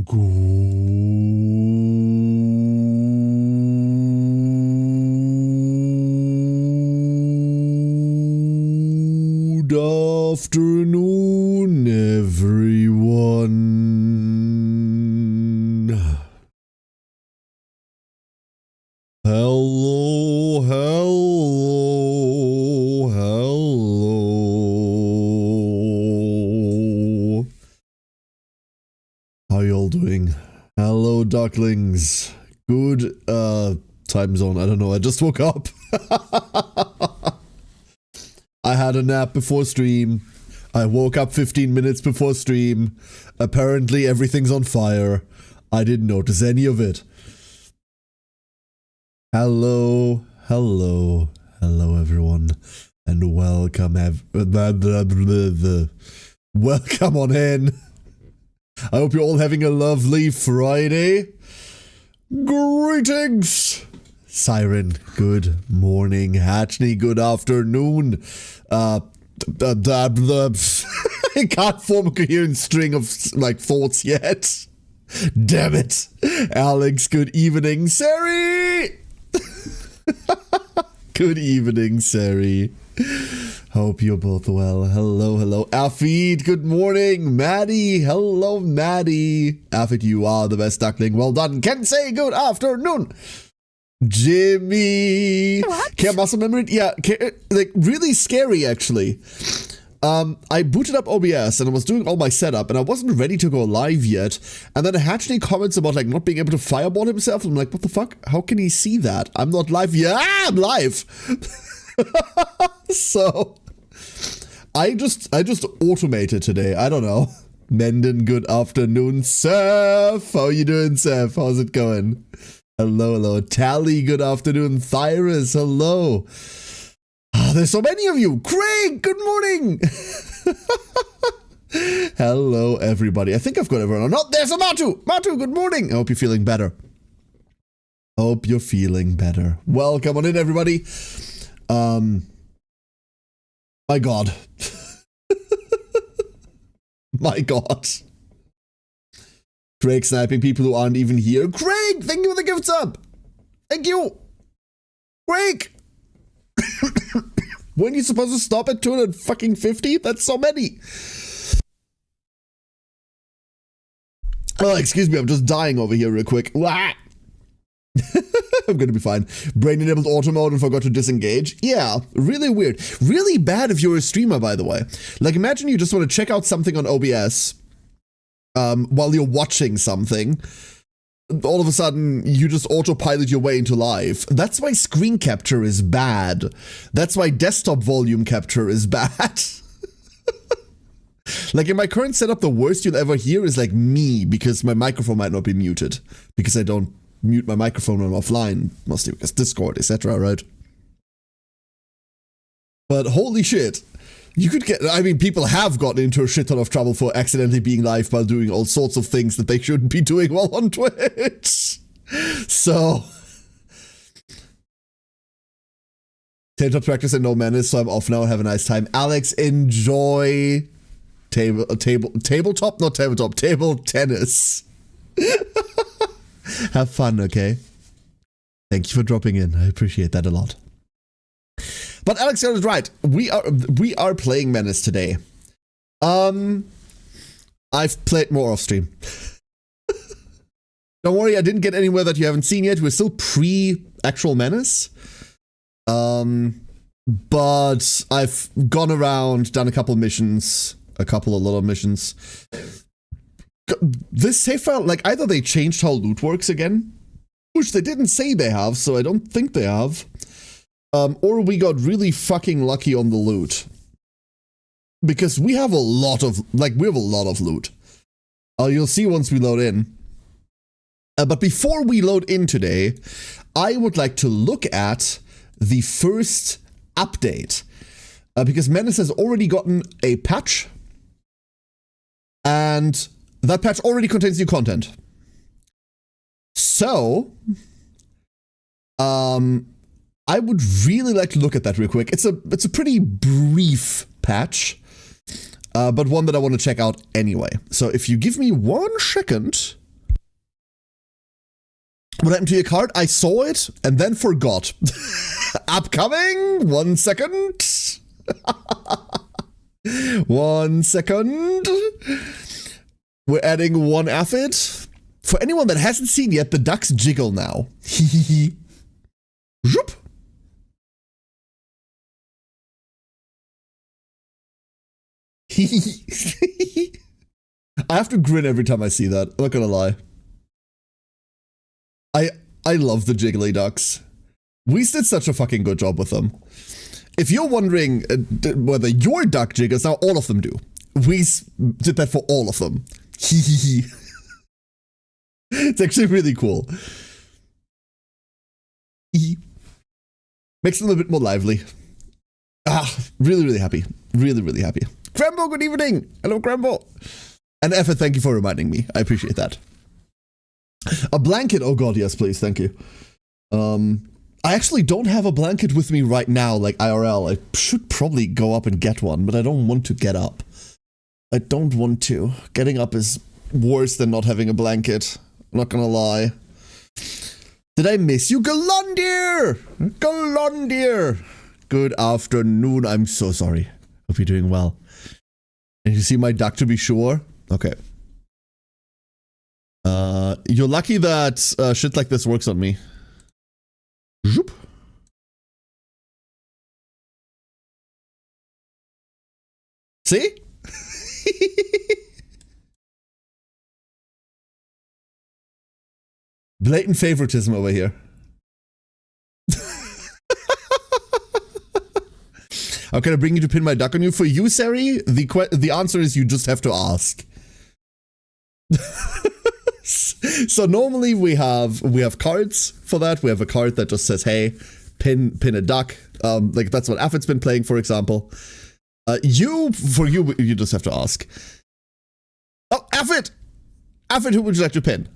Good afternoon, everyone. Hello, hello, hello. How y'all doing? Hello, ducklings. Good, time zone. I don't know. I just woke up. I had a nap before stream. I woke up 15 minutes before stream. Apparently everything's on fire. I didn't notice any of it. Hello, hello, hello everyone. And welcome welcome on in. I hope you're all having a lovely Friday. Greetings! Siren, good morning. Hatchney, good afternoon. I can't form a coherent string of, like, thoughts yet. Damn it. Alex, good evening. Sari! Good evening, Sari. Hope you're both well. Hello, hello. Afid, good morning. Maddie, hello, Maddie. Afid, you are the best duckling. Well done. Kensei, good afternoon. Jimmy. What? Care muscle memory? Yeah, like really scary actually. I booted up OBS and I was doing all my setup and I wasn't ready to go live yet. And then Hatchley comments about like not being able to fireball himself. I'm like, what the fuck? How can he see that? I'm not live. Yeah, I'm live. So I just automated today. I don't know. Menden, good afternoon. Seth, how you doing, Seth? How's it going? Hello, hello. Tally, good afternoon. Thyrus, hello. Oh, there's so many of you. Craig, good morning. Hello, everybody. I think I've got everyone on. No, there's a Matu. Matu, good morning. I hope you're feeling better. Hope you're feeling better. Welcome on in, everybody. My God. My God. Craig sniping people who aren't even here. Craig, thank you for the gift sub. Thank you. Craig. When you supposed to stop at 250? That's so many. Oh, excuse me. I'm just dying over here real quick. I'm gonna be fine. Brain enabled auto mode and forgot to disengage. Yeah, really weird. Really bad if you're a streamer, by the way. Like, imagine you just want to check out something on OBS while you're watching something. All of a sudden, you just autopilot your way into live. That's why screen capture is bad. That's why desktop volume capture is bad. Like in my current setup, the worst you'll ever hear is like me, because my microphone might not be muted. Because I don't mute my microphone when I'm offline, mostly because Discord, etc., right? But holy shit. You could get, I mean, people have gotten into a shit ton of trouble for accidentally being live while doing all sorts of things that they shouldn't be doing while on Twitch. So, tabletop practice and no menace, so I'm off now. Have a nice time. Alex, enjoy tabletop, not tabletop, table tennis. Have fun, okay? Thank you for dropping in. I appreciate that a lot. But Alex is right. We are playing Menace today. I've played more off stream. Don't worry, I didn't get anywhere that you haven't seen yet. We're still pre-actual Menace. But I've gone around, done a couple missions, a lot of missions. This save file, like either they changed how loot works again, which they didn't say they have, so I don't think they have. Or we got really fucking lucky on the loot. Because we have a lot of loot. You'll see once we load in. But before we load in today, I would like to look at the first update. Because Menace has already gotten a patch. And that patch already contains new content. So, I would really like to look at that real quick. It's a pretty brief patch, but one that I want to check out anyway. So if you give me 1 second, What happened to your card? I saw it and then forgot. Upcoming. 1 second. 1 second. We're adding 1 aphid. For anyone that hasn't seen yet, the ducks jiggle now. Zoop. I have to grin every time I see that. I'm not gonna lie. I love the jiggly ducks. We did such a fucking good job with them. If you're wondering whether your duck jiggles, now all of them do. We did that for all of them. It's actually really cool. Makes them a bit more lively. Really, really happy. Really, really happy. Crambo, good evening. Hello, Crambo. And Effort, thank you for reminding me. I appreciate that. A blanket. Oh god, yes, please. Thank you. I actually don't have a blanket with me right now, like IRL. I should probably go up and get one, but I don't want to get up. I don't want to. Getting up is worse than not having a blanket. I'm not gonna lie. Did I miss you? Galondir! Galondir! Good afternoon. I'm so sorry. Hope you're doing well. And you see my duck to be sure? Okay. You're lucky that shit like this works on me. Zoop. See? Blatant favoritism over here. How can I bring you to pin my duck on you? For you, Sari, the answer is you just have to ask. So normally we have cards for that. We have a card that just says, hey, pin a duck. Like that's what Affid's been playing, for example. You just have to ask. Oh, Affid! Affid, who would you like to pin?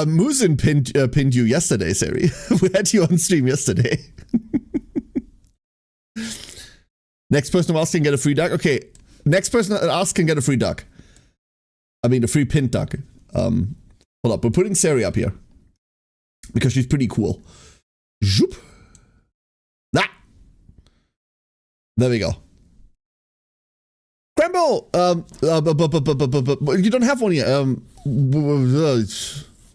Musin pinned you yesterday, Sari. We had you on stream yesterday. Next person who asks can get a free duck. Okay, next person that asks can get a free duck. I mean, a free pinned duck. Hold up, we're putting Sari up here because she's pretty cool. Zoop. Ah. There we go. Crambo. You don't have one yet.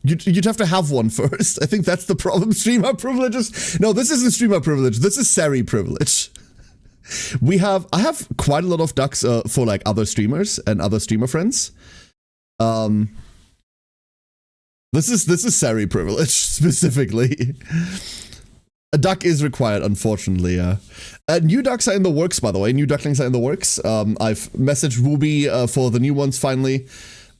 You'd have to have one first. I think that's the problem. Streamer privileges. No, this isn't streamer privilege. This is Sari privilege. I have quite a lot of ducks for like other streamers and other streamer friends. This is Sari privilege specifically. A duck is required, unfortunately. New ducks are in the works, by the way. New ducklings are in the works. I've messaged Ruby for the new ones finally.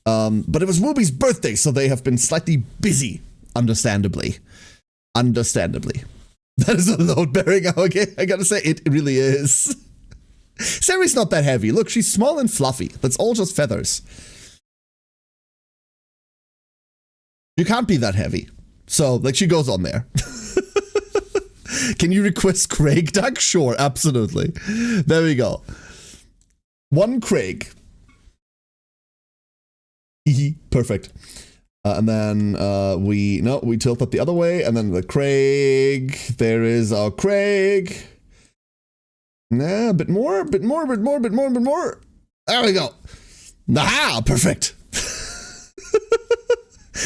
But it was Ruby's birthday, so they have been slightly busy, understandably. That is a load bearing. Okay, I gotta say, it really is. Sari's not that heavy. Look, she's small and fluffy. That's all just feathers. You can't be that heavy. So, like, she goes on there. Can you request Craig duck? Sure, absolutely. There we go. One Craig. Perfect. And then we tilt it the other way, and then the Craig. There is our Craig. Nah, a bit more. There we go. Aha, perfect.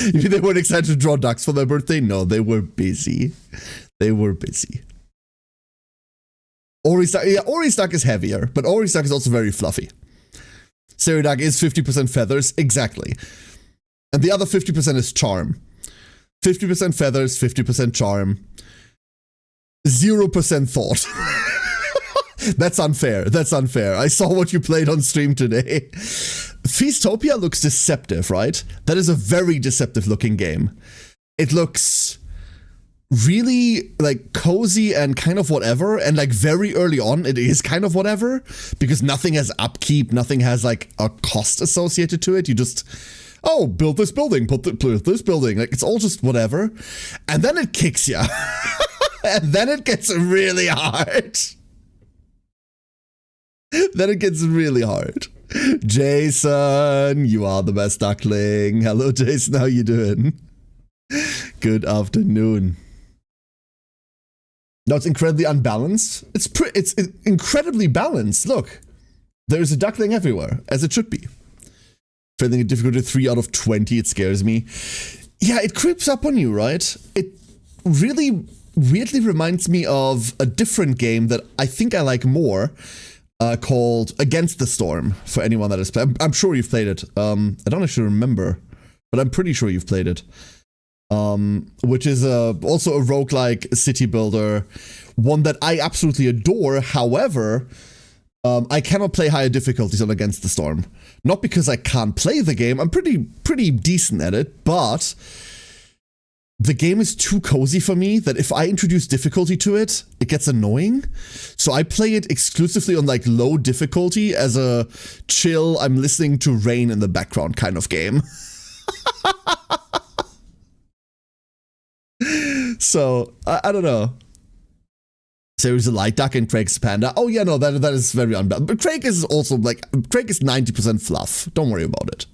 You mean they weren't excited to draw ducks for their birthday? No, they were busy. Ori's duck, yeah, Ori's duck is heavier, but Ori's duck is also very fluffy. Sari duck is 50% feathers, exactly. And the other 50% is charm. 50% feathers, 50% charm. 0% thought. That's unfair. I saw what you played on stream today. Feastopia looks deceptive, right? That is a very deceptive looking game. It looks really like cozy and kind of whatever, and like very early on it is kind of whatever because nothing has upkeep, nothing has like a cost associated to it. You just build this building, put this building, like it's all just whatever, and then it kicks you. And then it gets really hard. Jason, you are the best duckling. Hello Jason, how you doing? Good afternoon. No, it's incredibly unbalanced. It's incredibly balanced. Look, there's a duckling everywhere, as it should be. Failing a difficulty 3 out of 20, it scares me. Yeah, it creeps up on you, right? It really weirdly reminds me of a different game that I think I like more, called Against the Storm, for anyone that has played. I'm sure you've played it. I don't actually remember, but I'm pretty sure you've played it. Which is also a roguelike city builder, one that I absolutely adore. However, I cannot play higher difficulties on Against the Storm. Not because I can't play the game, I'm pretty decent at it, but the game is too cozy for me that if I introduce difficulty to it, it gets annoying. So I play it exclusively on like low difficulty as a chill, I'm listening to rain in the background kind of game. So, I don't know. There's a light duck and Craig's panda. Oh yeah, no, that is very unbalanced. But Craig is also like, Craig is 90% fluff. Don't worry about it.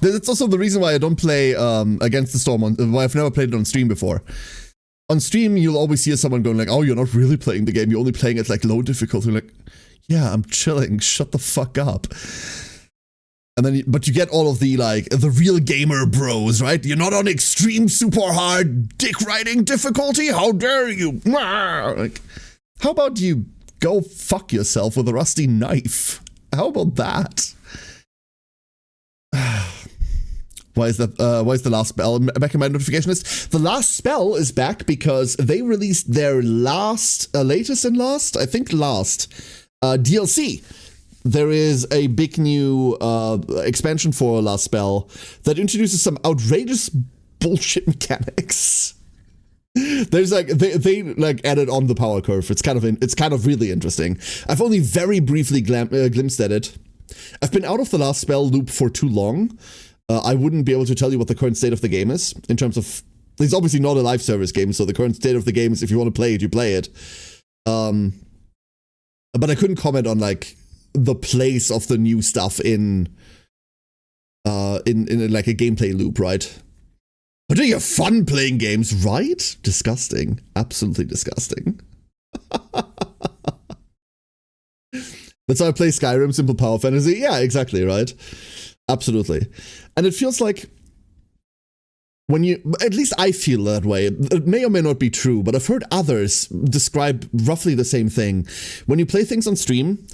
That's also the reason why I don't play Against the Storm, why I've never played it on stream before. On stream, you'll always hear someone going like, oh, you're not really playing the game, you're only playing at like low difficulty. Like, yeah, I'm chilling, shut the fuck up. And then, but you get all of the, like, the real gamer bros, right? You're not on extreme, super hard, dick riding difficulty? How dare you? Like, how about you go fuck yourself with a rusty knife? How about that? Why is the last spell back in my notification list? The last spell is back because they released their latest DLC. There is a big new expansion for Last Spell that introduces some outrageous bullshit mechanics. There's like they like added on the power curve. It's kind of really interesting. I've only very briefly glimpsed at it. I've been out of the Last Spell loop for too long. I wouldn't be able to tell you what the current state of the game is in terms of. It's obviously not a live service game, so the current state of the game is if you want to play it, you play it. But I couldn't comment on like the place of the new stuff in like a gameplay loop, right? But do you have fun playing games, right? Disgusting. Absolutely disgusting. That's how I play Skyrim, simple power fantasy. Yeah, exactly, right? Absolutely. And it feels like when you, at least I feel that way. It may or may not be true, but I've heard others describe roughly the same thing. When you play things on stream,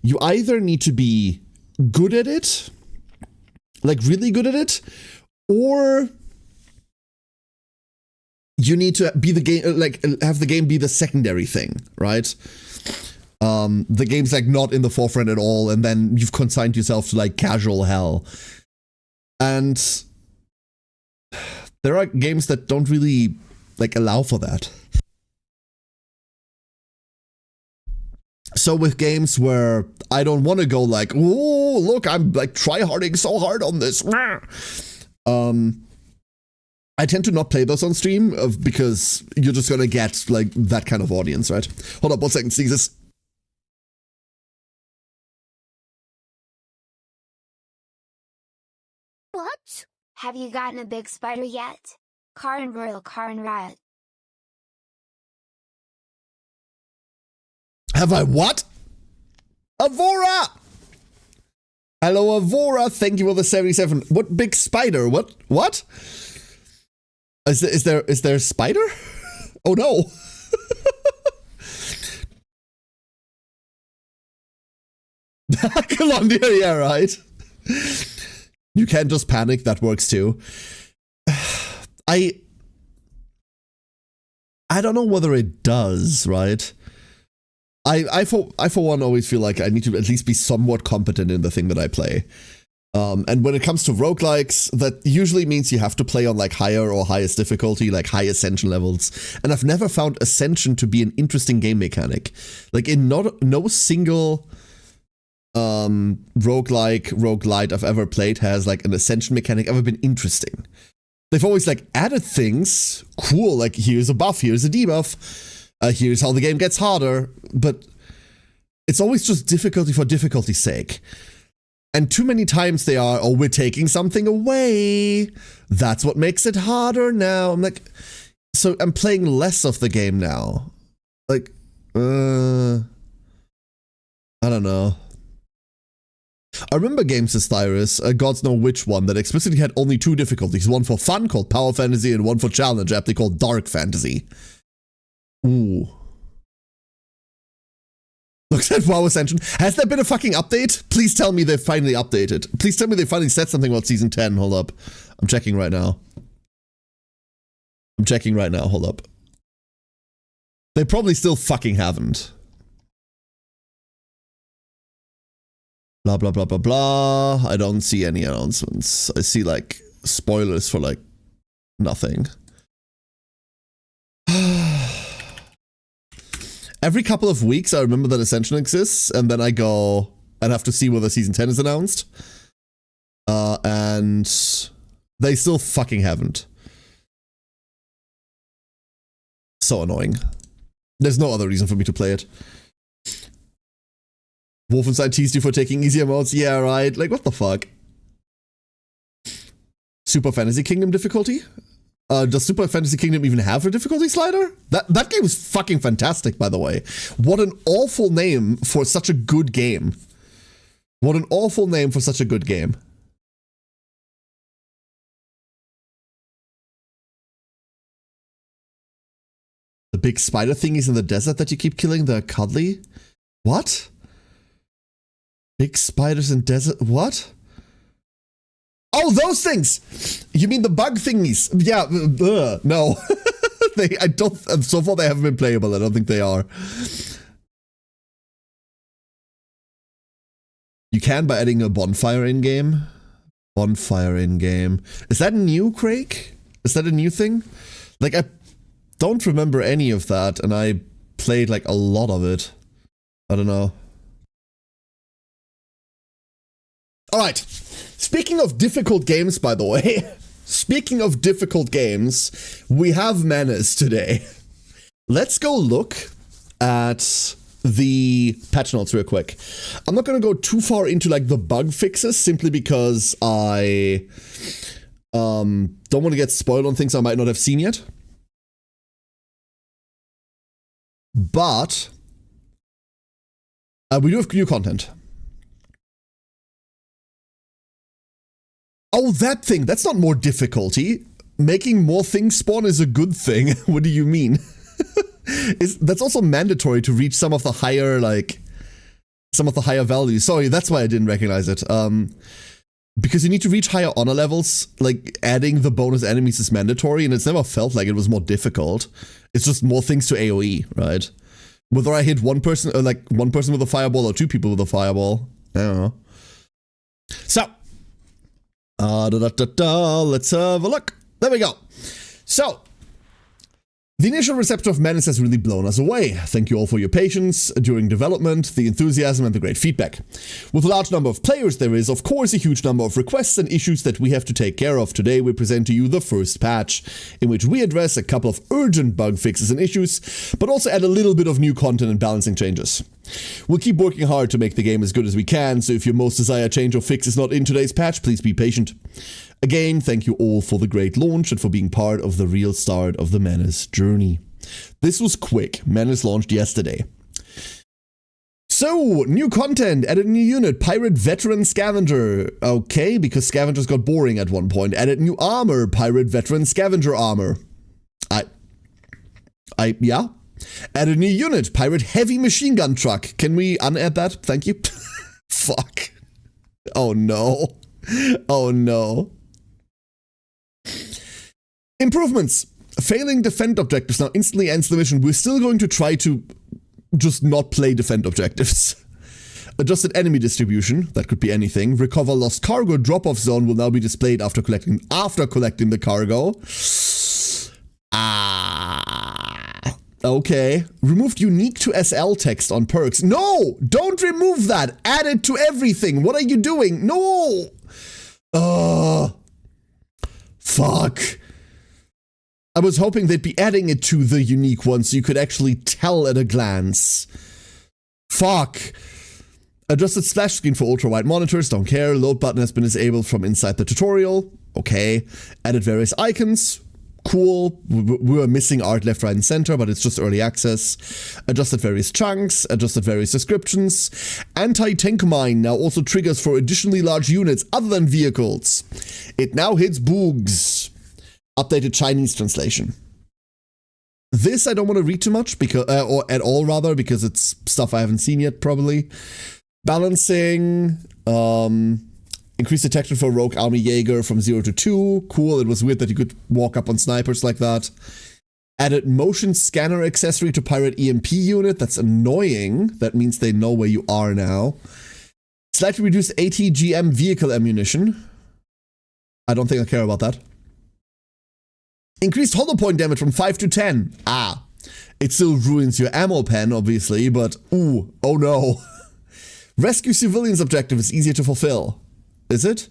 you either need to be good at it, like really good at it, or you need to be the game, like have the game be the secondary thing, right? The game's like not in the forefront at all, and then you've consigned yourself to like casual hell. And there are games that don't really like allow for that. So with games where I don't want to go like, oh, look, I'm like try-harding so hard on this. I tend to not play those on stream because you're just going to get like that kind of audience, right? Hold up 1 second, see this. What? Have you gotten a big spider yet? Karin Royal Karin Riot. Have I what? Avora! Hello, Avora. Thank you for the 77. What big spider? What? What? Is there a spider? Oh no. Colombia, yeah, right. You can't just panic. That works too. I don't know whether it does, right? I for one always feel like I need to at least be somewhat competent in the thing that I play. And when it comes to roguelikes, that usually means you have to play on like higher or highest difficulty, like high ascension levels. And I've never found ascension to be an interesting game mechanic. Like in no single roguelite I've ever played has like an ascension mechanic ever been interesting. They've always like added things, cool, like here's a buff, here's a debuff. Here's how the game gets harder, but it's always just difficulty for difficulty's sake. And too many times they are, oh, we're taking something away. That's what makes it harder now. I'm like, so I'm playing less of the game now. Like, I don't know. I remember games as Thyrus, gods know which one, that explicitly had only 2 difficulties. One for fun, called Power Fantasy, and one for challenge, aptly called Dark Fantasy. Ooh. Looks at WoW Ascension. Has there been a fucking update? Please tell me they've finally updated. Please tell me they finally said something about Season 10. Hold up. I'm checking right now. Hold up. They probably still fucking haven't. Blah, blah, blah, blah, blah. I don't see any announcements. I see, like, spoilers for, like, nothing. Every couple of weeks, I remember that Ascension exists, and then I go and have to see whether Season 10 is announced. And they still fucking haven't. So annoying. There's no other reason for me to play it. Wolfenstein teased you for taking easier modes? Yeah, right. Like, what the fuck? Super Fantasy Kingdom difficulty? Does Super Fantasy Kingdom even have a difficulty slider? That game is fucking fantastic, by the way. What an awful name for such a good game. What an awful name for such a good game. The big spider thingies in the desert that you keep killing, they're cuddly? What? Big spiders in desert? What? Oh, those things! You mean the bug thingies? Yeah, no. I don't, so far they haven't been playable. I don't think they are. You can by adding a bonfire in-game. Bonfire in-game. Is that new, Craig? Is that a new thing? Like, I don't remember any of that, and I played, like, a lot of it. I don't know. Alright. Speaking of difficult games, by the way, speaking of difficult games, we have MENACE today. Let's go look at the patch notes real quick. I'm not going to go too far into like the bug fixes, simply because I don't want to get spoiled on things I might not have seen yet. But we do have new content. Oh, that thing. That's not more difficulty. Making more things spawn is a good thing. What do you mean? That's also mandatory to reach some of the higher, like, some of the higher values. Sorry, that's why I didn't recognize it. Because you need to reach higher honor levels, like, adding the bonus enemies is mandatory, and it's never felt like it was more difficult. It's just more things to AoE, right? Whether I hit one person, or like, one person with a fireball or 2 people with a fireball. I don't know. So, let's have a look. There we go. So, the initial reception of MENACE has really blown us away. Thank you all for your patience during development, the enthusiasm, and the great feedback. With a large number of players, there is, of course, a huge number of requests and issues that we have to take care of. Today, we present to you the first patch, in which we address a couple of urgent bug fixes and issues, but also add a little bit of new content and balancing changes. We'll keep working hard to make the game as good as we can, so if your most desired change or fix is not in today's patch, please be patient. Again, thank you all for the great launch and for being part of the real start of the MENACE journey. This was quick. MENACE launched yesterday. So, new content, added a new unit, Pirate Veteran Scavenger. Okay, because Scavengers got boring at one point. Added new armor, Pirate Veteran Scavenger armor. Yeah. Added a new unit, Pirate Heavy Machine Gun Truck. Can we unadd that? Thank you. Fuck. Oh no. Oh no. Improvements. Failing defend objectives now instantly ends the mission. We're still going to try to just not play defend objectives. Adjusted enemy distribution. That could be anything. Recover lost cargo. Drop-off zone will now be displayed after collecting the cargo. Okay. Removed unique to SL text on perks. No! Don't remove that! Add it to everything! What are you doing? No! Fuck. I was hoping they'd be adding it to the unique one so you could actually tell at a glance. Fuck. Adjusted splash screen for ultra-wide monitors, don't care. Load button has been disabled from inside the tutorial. Okay. Added various icons. Cool. We were missing art left, right, and center, but it's just early access. Adjusted various chunks. Adjusted various descriptions. Anti-tank mine now also triggers for additionally large units other than vehicles. It now hits boogs. Updated Chinese translation. This I don't want to read too much, because or at all rather, because it's stuff I haven't seen yet probably. Balancing, increased detection for rogue army Jaeger from 0 to 2. Cool, it was weird that you could walk up on snipers like that. Added motion scanner accessory to pirate EMP unit. That's annoying. That means they know where you are now. Slightly reduced ATGM vehicle ammunition. I don't think I care about that. Increased hollow point damage from 5 to 10. Ah, it still ruins your ammo pen, obviously, but ooh, oh no. Rescue civilians objective is easier to fulfill. Is it?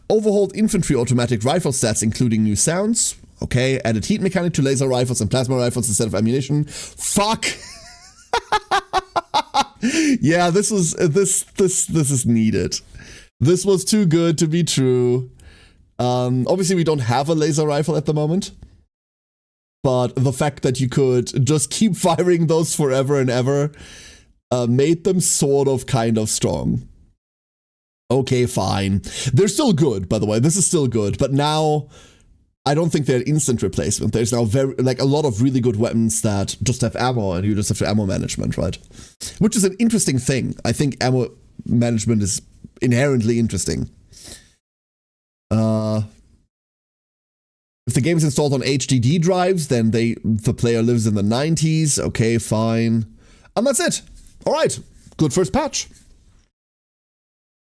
Overhauled infantry automatic rifle stats, including new sounds. Okay, added heat mechanic to laser rifles and plasma rifles instead of ammunition. Fuck! Yeah, this is needed. This was too good to be true. Obviously we don't have a laser rifle at the moment. But the fact that you could just keep firing those forever and ever made them sort of kind of strong. Okay, fine. They're still good, by the way. This is still good. But now, I don't think they're instant replacement. There's now a lot of really good weapons that just have ammo, and you just have ammo management, right? Which is an interesting thing. I think ammo management is inherently interesting. If the game is installed on HDD drives, then the player lives in the 90s. Okay, fine. And that's it. All right. Good first patch.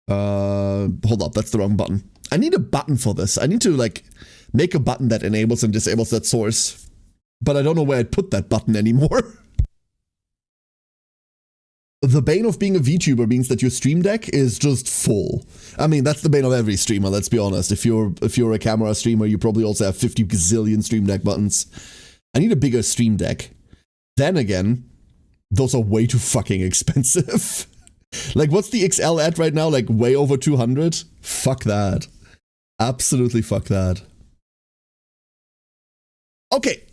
Hold up. That's the wrong button. I need a button for this. I need to, like, make a button that enables and disables that source. But I don't know where I'd put that button anymore. The bane of being a VTuber means that your stream deck is just full. I mean, that's the bane of every streamer, let's be honest. If you're a camera streamer, you probably also have 50 gazillion stream deck buttons. I need a bigger stream deck. Then again, those are way too fucking expensive. Like, what's the XL at right now? Like, way over 200? Fuck that. Absolutely fuck that. Okay.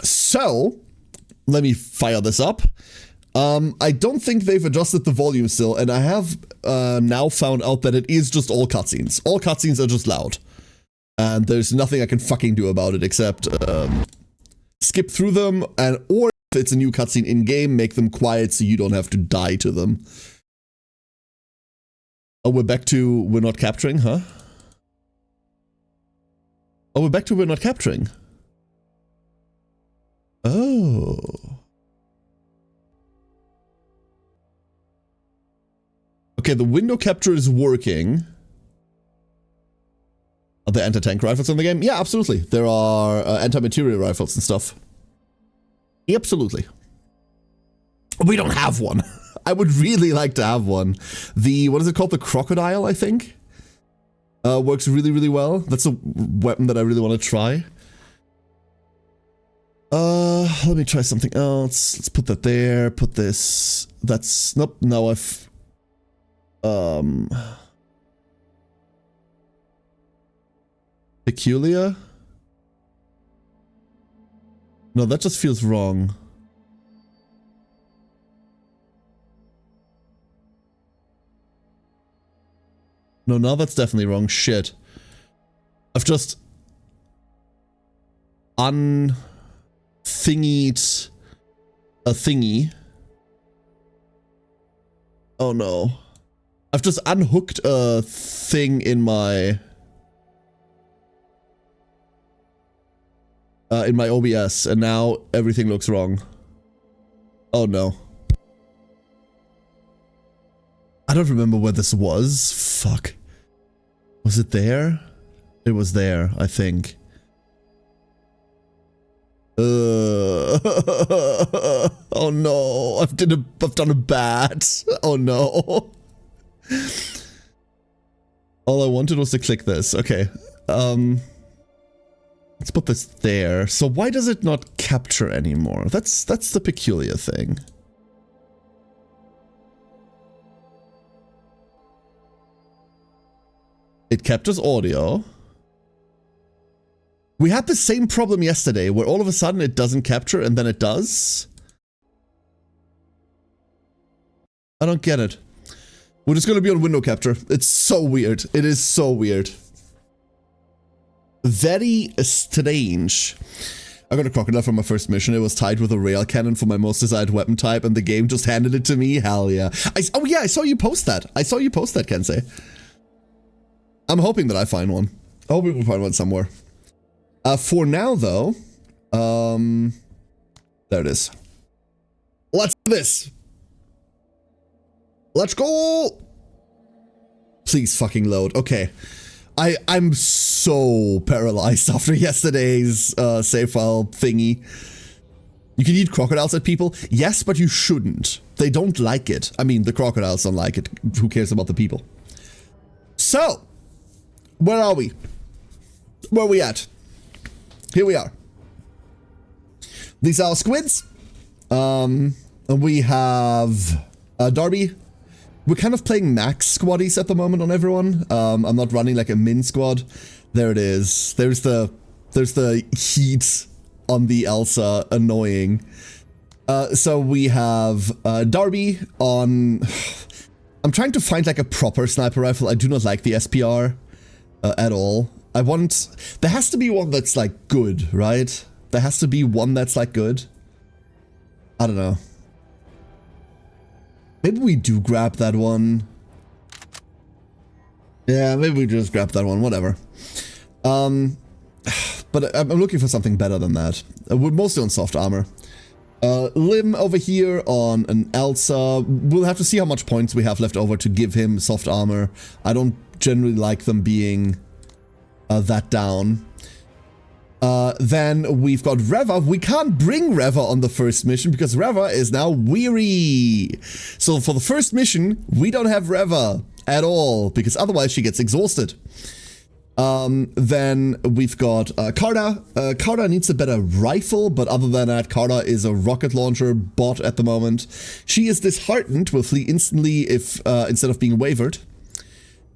So, let me fire this up. I don't think they've adjusted the volume still, and I have now found out that it is just all cutscenes. All cutscenes are just loud. And there's nothing I can fucking do about it except skip through them, or if it's a new cutscene in-game, make them quiet so you don't have to die to them. Oh, we're back to we're not capturing, huh? Oh, we're back to we're not capturing. Oh. Okay, the window capture is working. Are there anti-tank rifles in the game? Yeah, absolutely. There are anti-material rifles and stuff. Absolutely. We don't have one. I would really like to have one. The, what is it called? The crocodile, I think? Works really, really well. That's a weapon that I really want to try. Let me try something else. Let's put that there. Put this. That's, nope, no, I've, peculiar? No, that just feels wrong. No, now that's definitely wrong. Shit. I've just unthingied a thingy. Oh no. I've just unhooked a thing in my OBS, and now everything looks wrong. Oh no. I don't remember where this was. Fuck. Was it there? It was there, I think. Oh no. I've done a bad. Oh no. All I wanted was to click this. Okay. Let's put this there. So why does it not capture anymore? That's the peculiar thing. It captures audio. We had the same problem yesterday where all of a sudden it doesn't capture and then it does. I don't get it. We're just going to be on window capture. It's so weird. It is so weird. Very strange. I got a crocodile from my first mission. It was tied with a rail cannon for my most desired weapon type, and the game just handed it to me. Hell yeah. Oh yeah, I saw you post that. I saw you post that, Kensei. I'm hoping that I find one. I hope we will find one somewhere. For now, though, there it is. Let's do this. Let's go. Please fucking load. Okay. I'm so paralyzed after yesterday's save file thingy. You can eat crocodiles at people? Yes, but you shouldn't. They don't like it. I mean, the crocodiles don't like it. Who cares about the people? So, where are we? Where are we at? Here we are. These are our squids. We have Darby. We're kind of playing max squaddies at the moment on everyone. I'm not running like a min squad. There it is. There's the heat on the Elsa. Annoying. So we have Darby on... I'm trying to find like a proper sniper rifle. I do not like the SPR at all. I want... There has to be one that's like good, right? There has to be one that's like good. I don't know. Maybe we do grab that one. Yeah, maybe we just grab that one, whatever. But I'm looking for something better than that. We're mostly on soft armor. Lim over here on an Elsa. We'll have to see how much points we have left over to give him soft armor. I don't generally like them being that down. Then we've got Reva. We can't bring Reva on the first mission because Reva is now weary. So for the first mission, we don't have Reva at all because otherwise she gets exhausted. Then we've got Carda. Carda needs a better rifle, but other than that, Carda is a rocket launcher bot at the moment. She is disheartened, will flee instantly if instead of being wavered.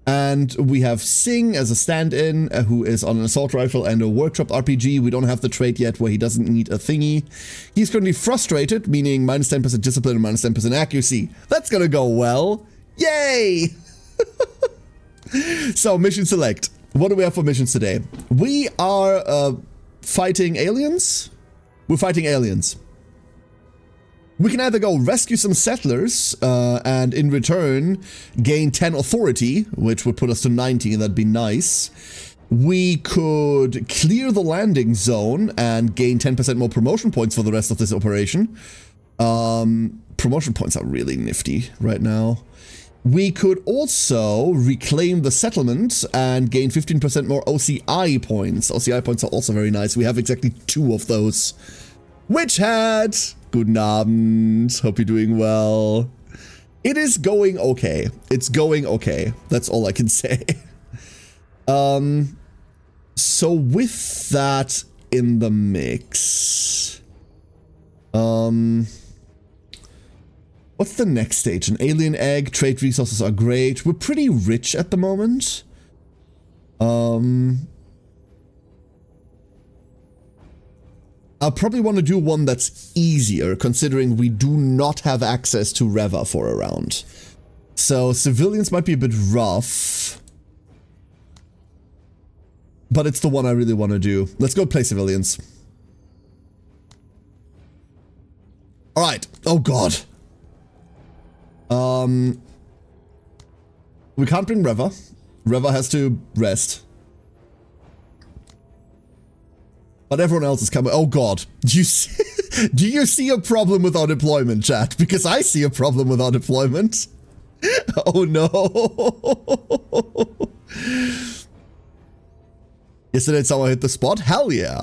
And we have Singh as a stand-in, who is on an assault rifle and a workshop RPG. We don't have the trait yet where he doesn't need a thingy. He's currently frustrated, meaning minus 10% discipline and minus 10% accuracy. That's gonna go well. Yay! So, mission select. What do we have for missions today? We are fighting aliens? We're fighting aliens. We can either go rescue some settlers and in return gain 10 authority, which would put us to 90, and that'd be nice. We could clear the landing zone and gain 10% more promotion points for the rest of this operation. Promotion points are really nifty right now. We could also reclaim the settlement and gain 15% more OCI points. OCI points are also very nice. We have exactly 2 of those. Witch Hat! Guten Abend. Hope you're doing well. It is going okay. It's going okay. That's all I can say. So with that in the mix, what's the next stage? An alien egg. Trade resources are great. We're pretty rich at the moment. I'll probably want to do one that's easier, considering we do not have access to Reva for a round. So civilians might be a bit rough, but it's the one I really want to do. Let's go play civilians. All right. Oh God. We can't bring Reva. Reva has to rest. But everyone else is coming. Oh God. Do you see a problem with our deployment, chat? Because I see a problem with our deployment. Oh no. Yesterday someone hit the spot? Hell yeah.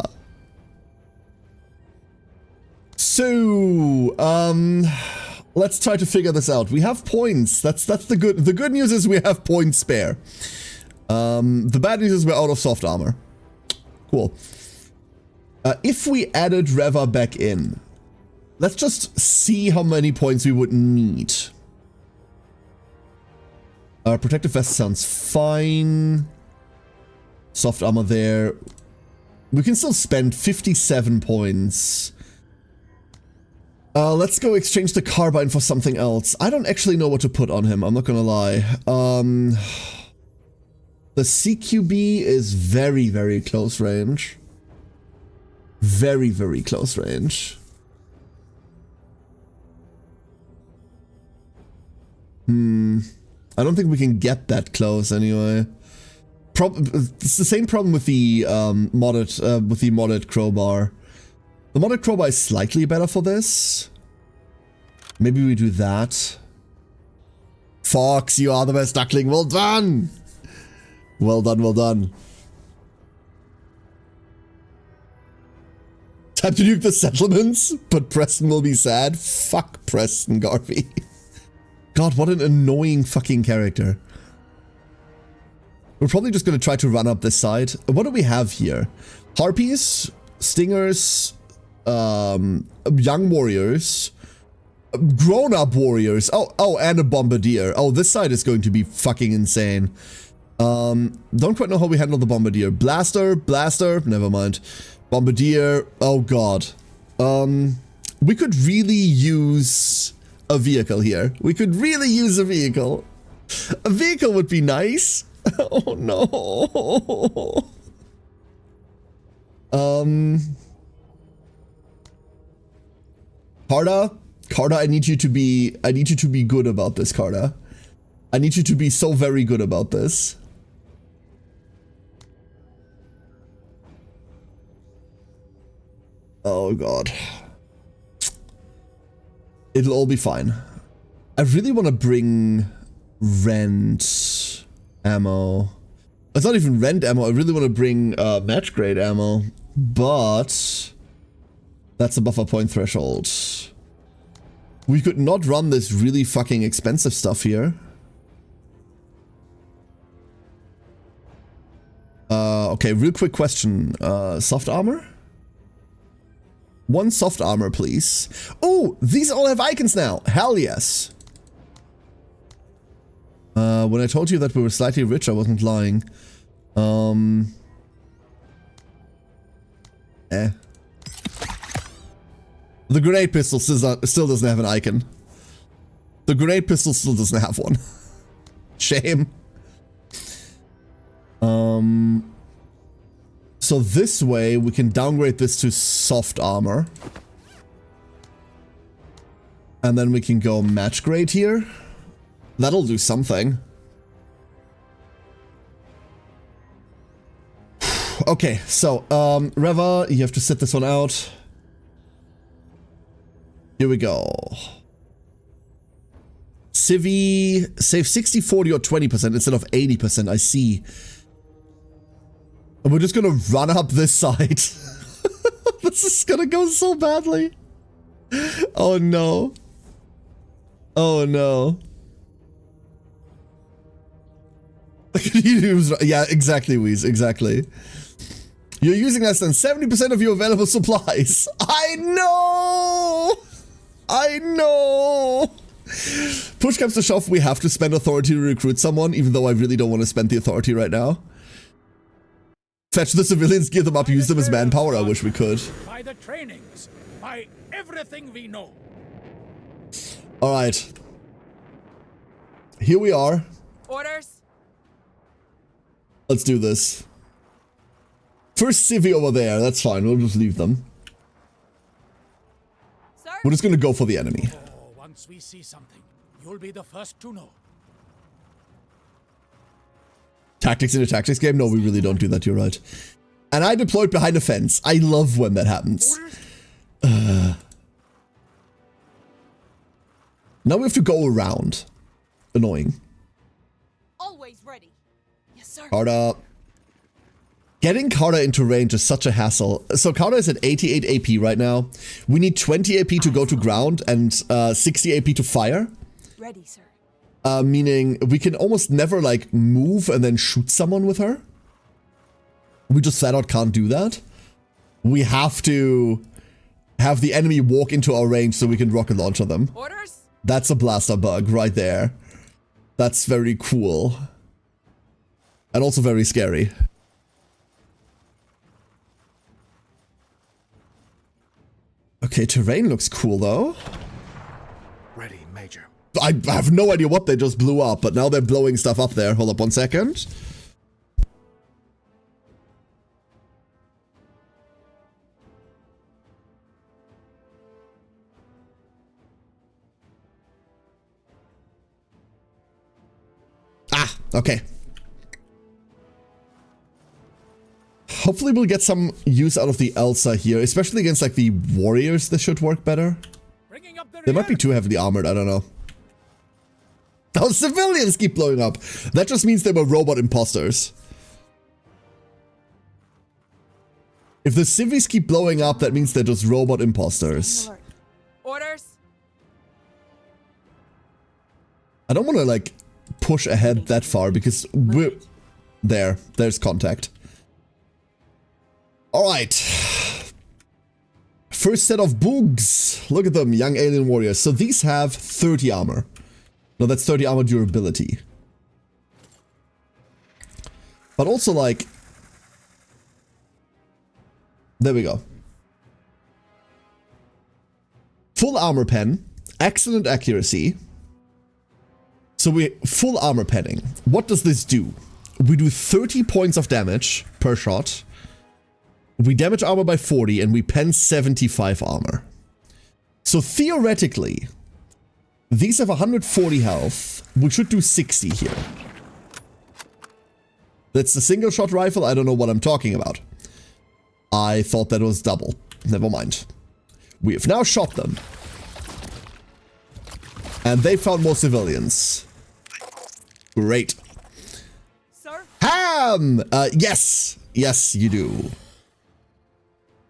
So, let's try to figure this out. We have points. That's the good. The good news is we have points spare. The bad news is we're out of soft armor. Cool. If we added Reva back in, let's just see how many points we would need. Protective vest sounds fine. Soft armor there. We can still spend 57 points. Let's go exchange the carbine for something else. I don't actually know what to put on him, I'm not gonna lie. The CQB is very, very close range. Very, very close range. I don't think we can get that close anyway. It's the same problem with the modded crowbar. The modded crowbar is slightly better for this. Maybe we do that. Fox, you are the best duckling. Well done. Well done, well done. Time to nuke the settlements, but Preston will be sad. Fuck Preston Garvey. God, what an annoying fucking character. We're probably just going to try to run up this side. What do we have here? Harpies, stingers, young warriors, grown-up warriors. Oh, and a bombardier. Oh, this side is going to be fucking insane. Don't quite know how we handle the bombardier. Blaster, never mind. Bombardier, oh god. We could really use a vehicle here. We could really use a vehicle. A vehicle would be nice. Oh no. Carta, I need you to be good about this, Carta. I need you to be so very good about this. Oh god. It'll all be fine. I really want to bring rent ammo. It's not even rent ammo. I really want to bring match grade ammo, but that's a buffer point threshold. We could not run this really fucking expensive stuff here. Okay, real quick question. Soft armor? One soft armor, please. Oh, these all have icons now. Hell yes. When I told you that we were slightly rich, I wasn't lying. The grenade pistol still doesn't have an icon. The grenade pistol still doesn't have one. Shame. So this way we can downgrade this to soft armor. And then we can go match grade here. That'll do something. Okay, so Reva, you have to sit this one out. Here we go. Civi, save 60, 40 or 20% instead of 80%, I see. And we're just gonna run up this side. This is gonna go so badly. Oh no. Oh no. Yeah, exactly, Weez, exactly. You're using less than 70% of your available supplies. I know! I know! Push comes to shove, we have to spend authority to recruit someone, even though I really don't want to spend the authority right now. Fetch the civilians, give them up, use them as manpower. I wish we could. By the trainings, by everything we know. Alright. Here we are. Orders. Let's do this. First civvy over there, that's fine, we'll just leave them. Sir? We're just gonna go for the enemy. Oh, once we see something, you'll be the first to know. Tactics in a tactics game? No, we really don't do that, you're right. And I deployed behind a fence. I love when that happens. Now we have to go around. Annoying. Always ready. Yes, sir. Carta. Getting Carta into range is such a hassle. So Carta is at 88 AP right now. We need 20 AP to go to ground and 60 AP to fire. Ready, sir. Meaning we can almost never like move and then shoot someone with her. We just flat out can't do that. We have to have the enemy walk into our range so we can rocket launcher them. Orders? That's a blaster bug right there. That's very cool. And also very scary. Okay, terrain looks cool though. Ready, Major. I have no idea what they just blew up, but now they're blowing stuff up there. Hold up 1 second. Ah, okay. Hopefully we'll get some use out of the Elsa here, especially against like the warriors. This should work better. Bringing up the They rear. might be too heavily armored, I don't know. Those civilians keep blowing up. That just means they were robot imposters. If the civvies keep blowing up, that means they're just robot imposters. Alert. Orders. I don't want to like push ahead that far because we're there. There's contact. All right. First set of boogs. Look at them, young alien warriors. So these have 30 armor. No, that's 30 armor durability. But also like... There we go. Full armor pen. Excellent accuracy. So we... Full armor penning. What does this do? We do 30 points of damage per shot. We damage armor by 40 and we pen 75 armor. So theoretically, these have 140 health. We should do 60 here. That's the single shot rifle. I don't know what I'm talking about. I thought that was double. Never mind. We have now shot them. And they found more civilians. Great. Sir? Ham! Yes. Yes, you do.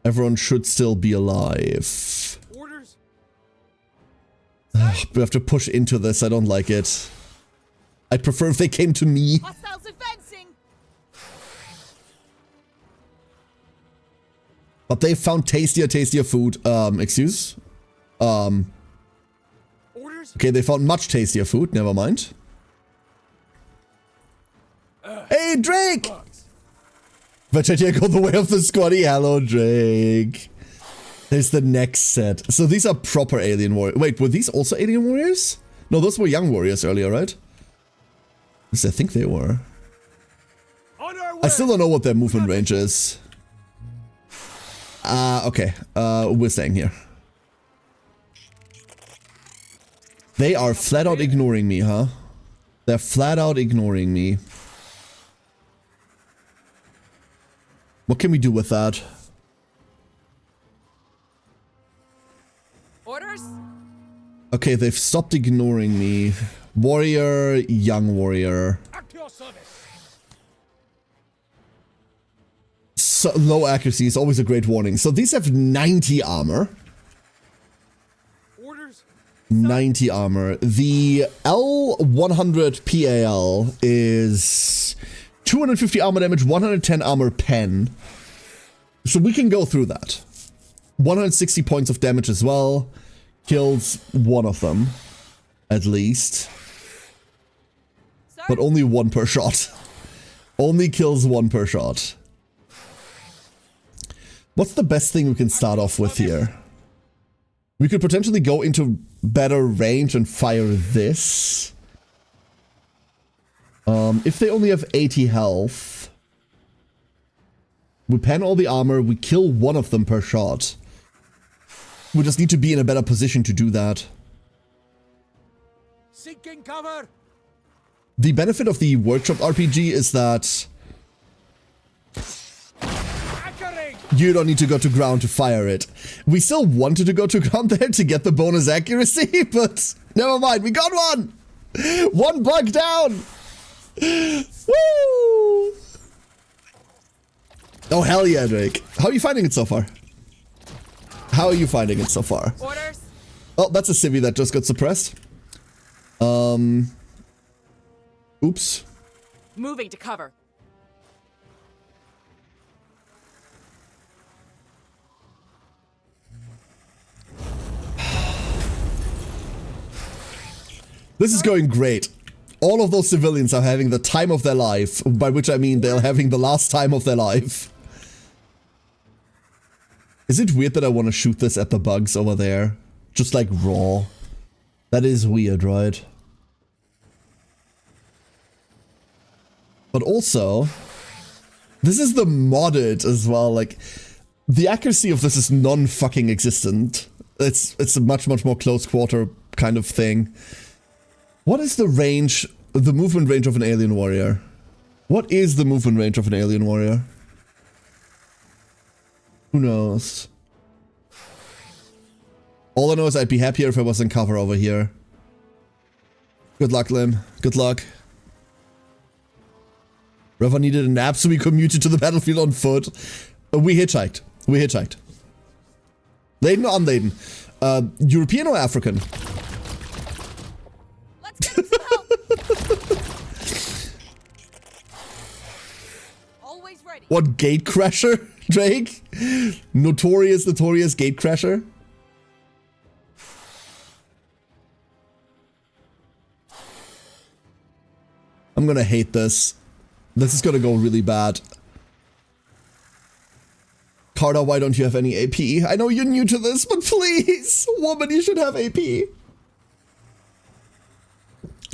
Everyone should still be alive. Orders. We have to push into this. I don't like it. I'd prefer if they came to me. Hostiles advancing. But they found tastier food. Excuse? Orders. Okay, they found much tastier food. Never mind. Hey, Drake! Bugs. Vegeta go the way of the squaddy. Hello, Drake. There's the next set. So these are proper alien warriors. Wait, were these also alien warriors? No, those were young warriors earlier, right? Yes, I think they were. On our way. I still don't know what their movement range is. Okay. We're staying here. They are flat out ignoring me, huh? They're flat out ignoring me. What can we do with that? Orders. Okay, they've stopped ignoring me. Warrior, young warrior. At your service. So, low accuracy is always a great warning. So these have 90 armor. Orders. 90 armor. The L100 PAL is 250 armor damage, 110 armor pen. So we can go through that. 160 points of damage as well. Kills one of them, at least. Sir? But only one per shot. Only kills one per shot. What's the best thing we can start off with here? We could potentially go into better range and fire this. If they only have 80 health, we pen all the armor, we kill one of them per shot. We just need to be in a better position to do that. Seeking cover. The benefit of the workshop RPG is that Anchoring. you don't need to go to ground to fire it. We still wanted to go to ground there to get the bonus accuracy, but never mind, we got one! One bug down! Woo! Oh, hell yeah, Drake. How are you finding it so far? How are you finding it so far? Orders. Oh, that's a civvy that just got suppressed. Oops. Moving to cover. This is going great. All of those civilians are having the time of their life, by which I mean they're having the last time of their life. Is it weird that I want to shoot this at the bugs over there? Just like raw. That is weird, right? But also, this is the modded as well. Like, the accuracy of this is non-fucking existent. It's a much more close quarter kind of thing. What is the range, the movement range of an alien warrior? What is the movement range of an alien warrior? Who knows? All I know is I'd be happier if I was in cover over here. Good luck, Lim. Good luck. Reva needed a nap, so we commuted to the battlefield on foot. We hitchhiked. We hitchhiked. Laden or unladen? European or African? Let's get him some help. Always ready. What gatecrasher, Drake? Notorious gatecrasher? I'm gonna hate this. This is gonna go really bad. Carter, why don't you have any AP? I know you're new to this, but please! Woman, you should have AP.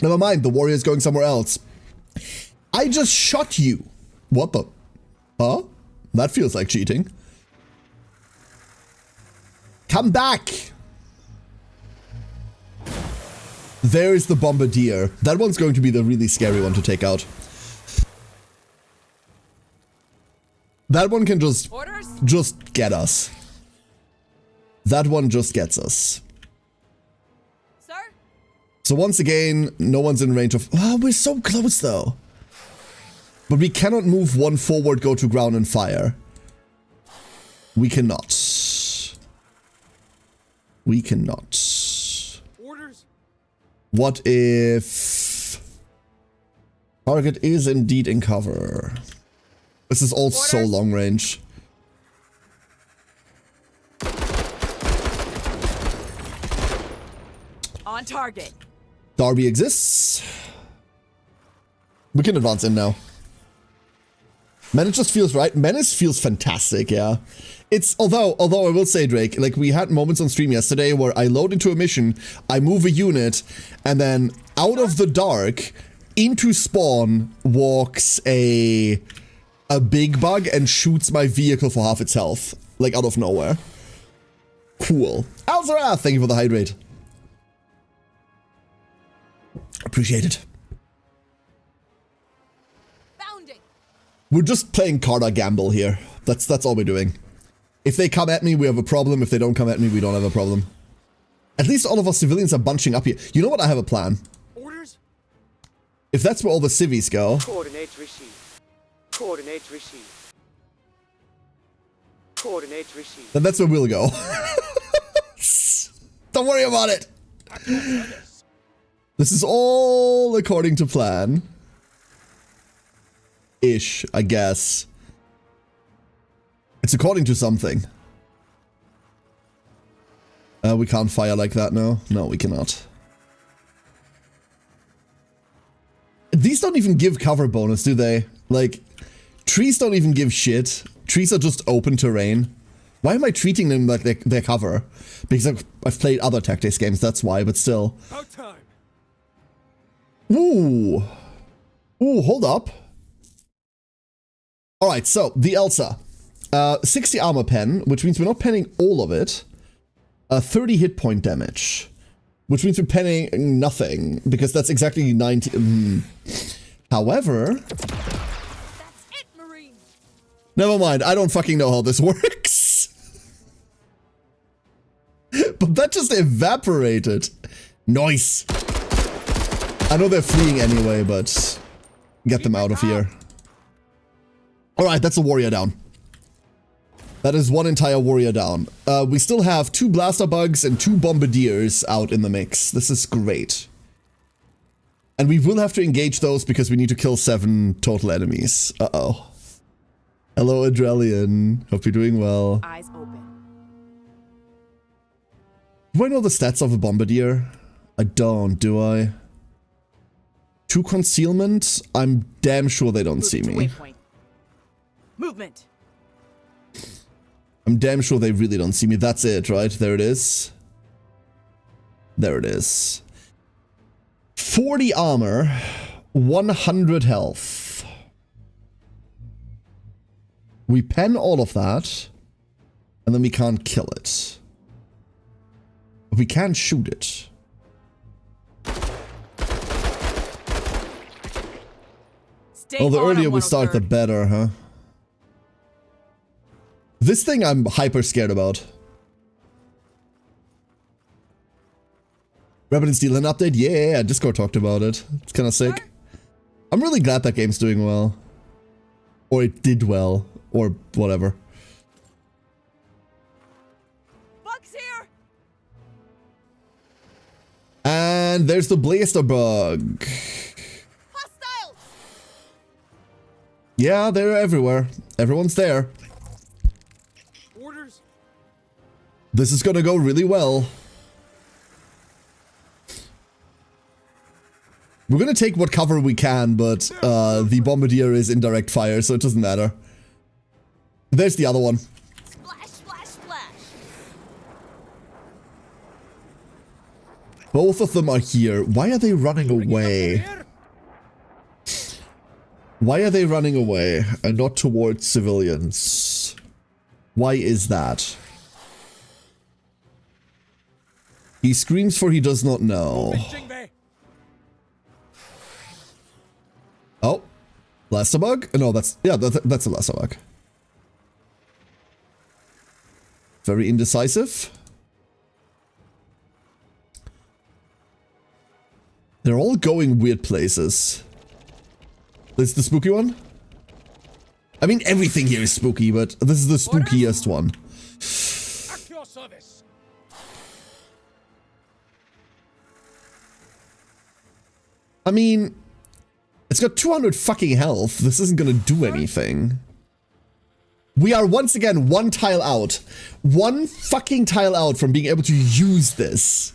Never mind, the warrior's going somewhere else. I just shot you. What the? Huh? That feels like cheating. Come back! There is the bombardier. That one's going to be the really scary one to take out. That one can just get us. That one just gets us. Sir? So once again, no one's in range of... Oh, we're so close though. But we cannot move one forward, go to ground and fire. We cannot. We cannot. Orders? What if... Target is indeed in cover. This is all so long range. On target. Darby exists. We can advance in now. Menace just feels right. Menace feels fantastic, yeah. It's, although I will say, Drake, like we had moments on stream yesterday where I load into a mission, I move a unit, and then out of the dark, into spawn, walks a big bug and shoots my vehicle for half its health. Like out of nowhere. Cool. Alzara, thank you for the hydrate. Appreciate it. Bounding. We're just playing Carter Gamble here. That's all we're doing. If they come at me, we have a problem. If they don't come at me, we don't have a problem. At least all of our civilians are bunching up here. You know what? I have a plan. Orders? If that's where all the civvies go... Coordinates received. Coordinates received. Coordinates received. then that's where we'll go. Don't worry about it. This is all according to plan. Ish, I guess. It's according to something. We can't fire like that now. No, we cannot. These don't even give cover bonus, do they? Like, trees don't even give shit. Trees are just open terrain. Why am I treating them like they're cover? Because I've played other tactics games, that's why, but still. About time. Ooh. Ooh, hold up. Alright, so, the Elsa. 60 armor pen, which means we're not penning all of it. 30 hit point damage. Which means we're penning nothing, because that's exactly 90... However... That's it, Marine. Never mind, I don't fucking know how this works. But that just evaporated. Nice. I know they're fleeing anyway, but... Get them out of here. Alright, that's a warrior down. That is one entire warrior down. We still have 2 blaster bugs and 2 bombardiers out in the mix. This is great. And we will have to engage those because we need to kill 7 total enemies. Uh-oh. Hello, Adrelian. Hope you're doing well. Eyes open. Do I know the stats of a bombardier? I don't, do I? 2 concealment? I'm damn sure they don't see me. Waypoint. Movement. I'm damn sure they really don't see me. That's it, right? There it is. There it is. 40 armor, 100 health. We pen all of that, and then we can't kill it. But we can shoot it. Stay Oh, the on earlier on we start, the 103rd. better, huh? This thing I'm hyper scared about. Rapid and Steel an update? Yeah, Discord talked about it. It's kind of sick. I'm really glad that game's doing well. Or it did well. Or whatever. Bugs here. And there's the Blaster Bug. Hostile. Yeah, they're everywhere. Everyone's there. Orders? This is gonna go really well. We're gonna take what cover we can, but the Bombardier is in direct fire, so it doesn't matter. There's the other one. Splash, splash, splash. Both of them are here. Why are they running away? Here? Why are they running away and not towards civilians? Why is that? He screams for he does not know. Jingwei. Oh, Blaster Bug? No, that's a Blaster Bug. Very indecisive. They're all going weird places. This is the spooky one? I mean, everything here is spooky, but this is the spookiest one. At your service. I mean, it's got 200 fucking health. This isn't gonna do anything. We are once again one tile out. One fucking tile out from being able to use this.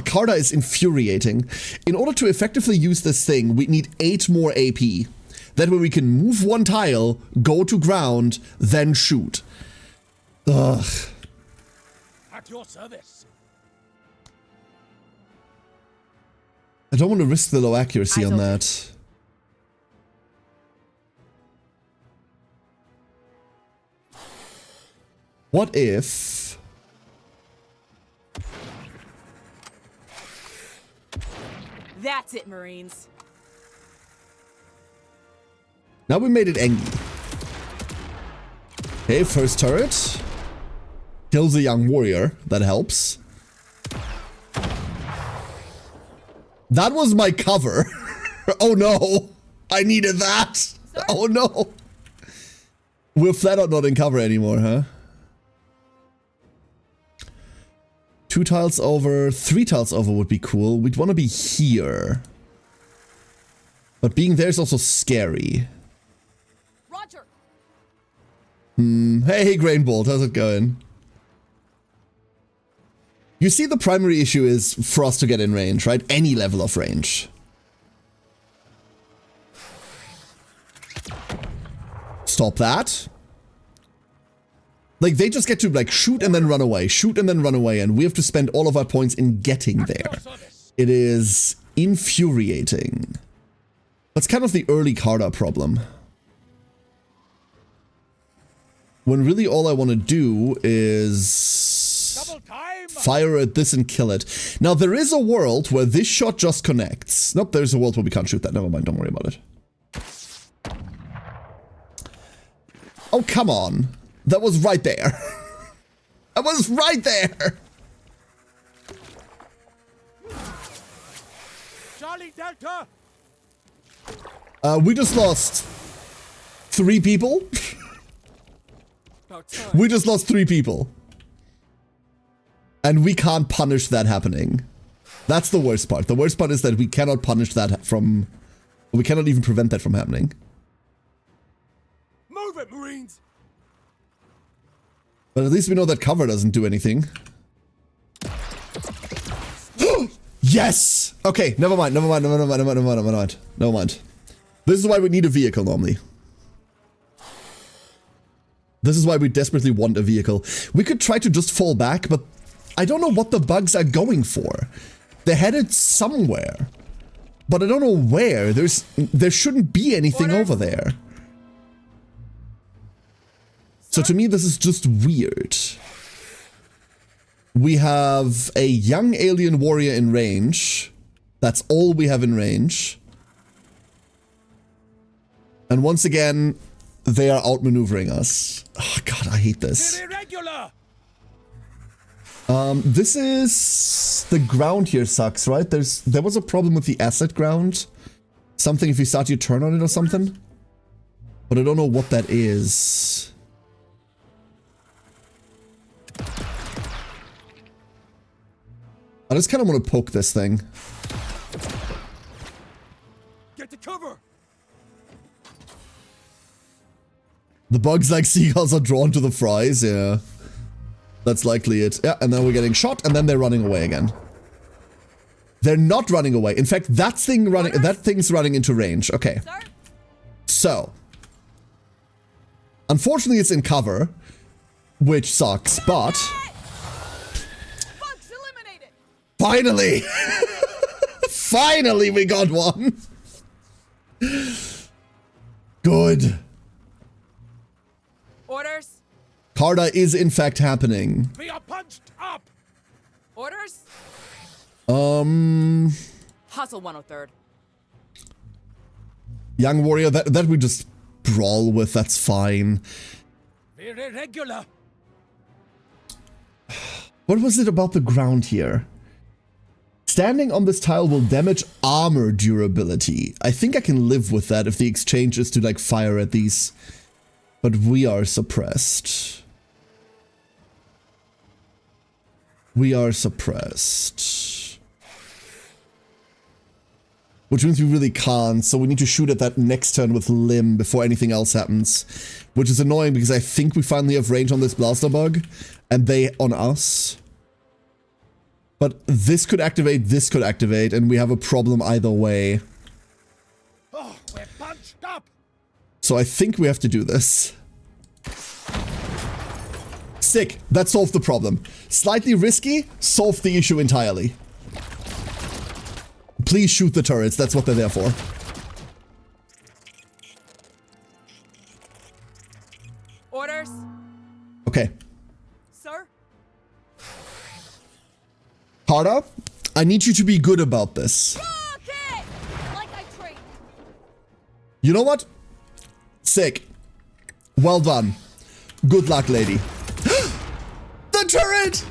Carta is infuriating. In order to effectively use this thing, we need 8 more AP. That way we can move one tile, go to ground, then shoot. Ugh. At your service. I don't want to risk the low accuracy Eyes on open. that. What if... That's it, Marines. Now we made it Engi. Okay, first turret. Kills a young warrior. That helps. That was my cover. Oh no. I needed that. Sir? Oh no. We're flat out not in cover anymore, huh? 2 tiles over, 3 tiles over would be cool. We'd want to be here. But being there is also scary. Roger. Hey, Grainbolt, how's it going? You see, the primary issue is for us to get in range, right? Any level of range. Stop that. Like, they just get to, like, shoot and then run away, shoot and then run away, and we have to spend all of our points in getting At there. your service. It is infuriating. That's kind of the early Carta problem. When really all I want to do is Double time. fire at this and kill it. Now, there is a world where this shot just connects. Nope, there's a world where we can't shoot that. Never mind, don't worry about it. Oh, come on. That was right there. That was right there. Charlie Delta. We just lost 3 people. About time. We just lost 3 people. And we can't punish that happening. That's the worst part. The worst part is that we cannot punish that from... We cannot even prevent that from happening. Move it, Marines. But at least we know that cover doesn't do anything. Yes! Okay, never mind. Never mind. This is why we need a vehicle normally. This is why we desperately want a vehicle. We could try to just fall back, but I don't know what the bugs are going for. They're headed somewhere, but I don't know where. There shouldn't be anything over there. So to me, this is just weird. We have a young alien warrior in range. That's all we have in range. And once again, they are outmaneuvering us. Oh god, I hate this. Irregular. This is... the ground here sucks, right? There was a problem with the asset ground. Something if you start your turn on it or something. But I don't know what that is. I just kind of want to poke this thing. Get to cover. The bugs like seagulls are drawn to the fries, yeah. That's likely it. Yeah, and then we're getting shot, and then they're running away again. They're not running away. In fact, that thing's running into range. Okay. So. Unfortunately, it's in cover, which sucks, but... Bugs eliminated. Finally! Finally, we got one! Good. Orders. Carta is in fact happening. We are punched up. Orders. Hustle 103rd. Young warrior, that we just brawl with, that's fine. We're irregular. What was it about the ground here? Standing on this tile will damage armor durability. I think I can live with that if the exchange is to like fire at these. But we are suppressed. We are suppressed. Which means we really can't, so we need to shoot at that next turn with Limb before anything else happens. Which is annoying because I think we finally have range on this blaster bug, and they on us. But this could activate, and we have a problem either way. Oh, we're punched up. So I think we have to do this. Sick. That solved the problem. Slightly risky, solved the issue entirely. Please shoot the turrets. That's what they're there for. Orders. Okay. Sir. Carta, I need you to be good about this. Okay. Like I trained. You know what? Sick. Well done. Good luck, lady. The turret!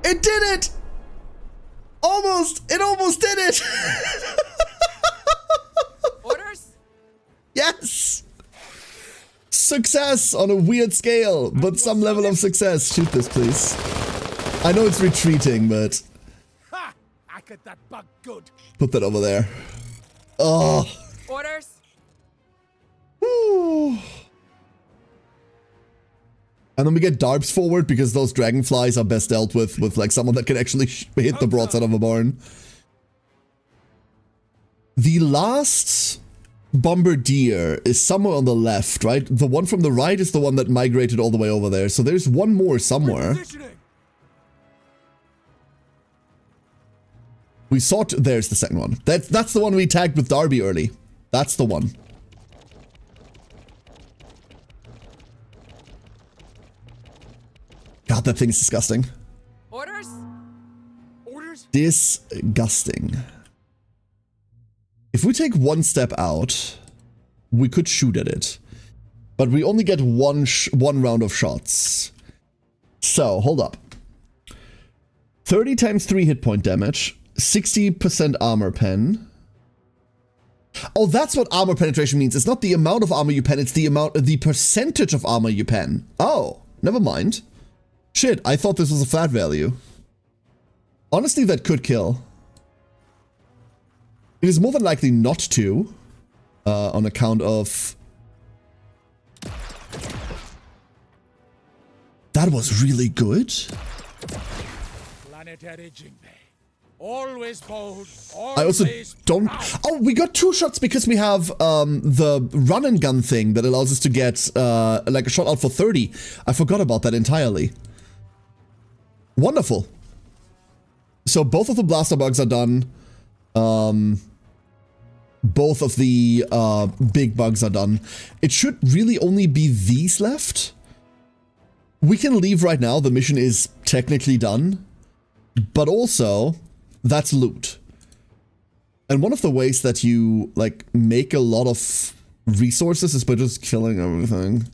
It did it! Almost! It almost did it! Orders. Yes! Success on a weird scale, but some level of success. Shoot this, please. I know it's retreating, but... Ha! I get that bug good. put that over there. Oh. Orders. Woo. And then we get Darbs forward because those dragonflies are best dealt with like someone that can actually hit the broadside of a barn. The last bombardier is somewhere on the left, right? The one from the right is the one that migrated all the way over there. So there's one more somewhere. We saw... there's the second one. That's the one we tagged with Darby early. That's the one. God, that thing's disgusting. Orders. Orders. Disgusting. If we take one step out, we could shoot at it. But we only get one round of shots. So, hold up. 30 times 3 hit point damage. 60% armor pen. Oh, that's what armor penetration means. It's not the amount of armor you pen, it's the percentage of armor you pen. Oh, never mind. Shit, I thought this was a flat value. Honestly, that could kill. It is more than likely not to, on account of... That was really good. Planetary Jinbei. Always bold. I also Always don't... proud. Oh, we got 2 shots because we have the run and gun thing that allows us to get like a shot out for 30. I forgot about that entirely. Wonderful. So both of the blaster bugs are done. Both of the big bugs are done. It should really only be these left. We can leave right now. The mission is technically done. But also, that's loot. And one of the ways that you, like, make a lot of resources is by just killing everything.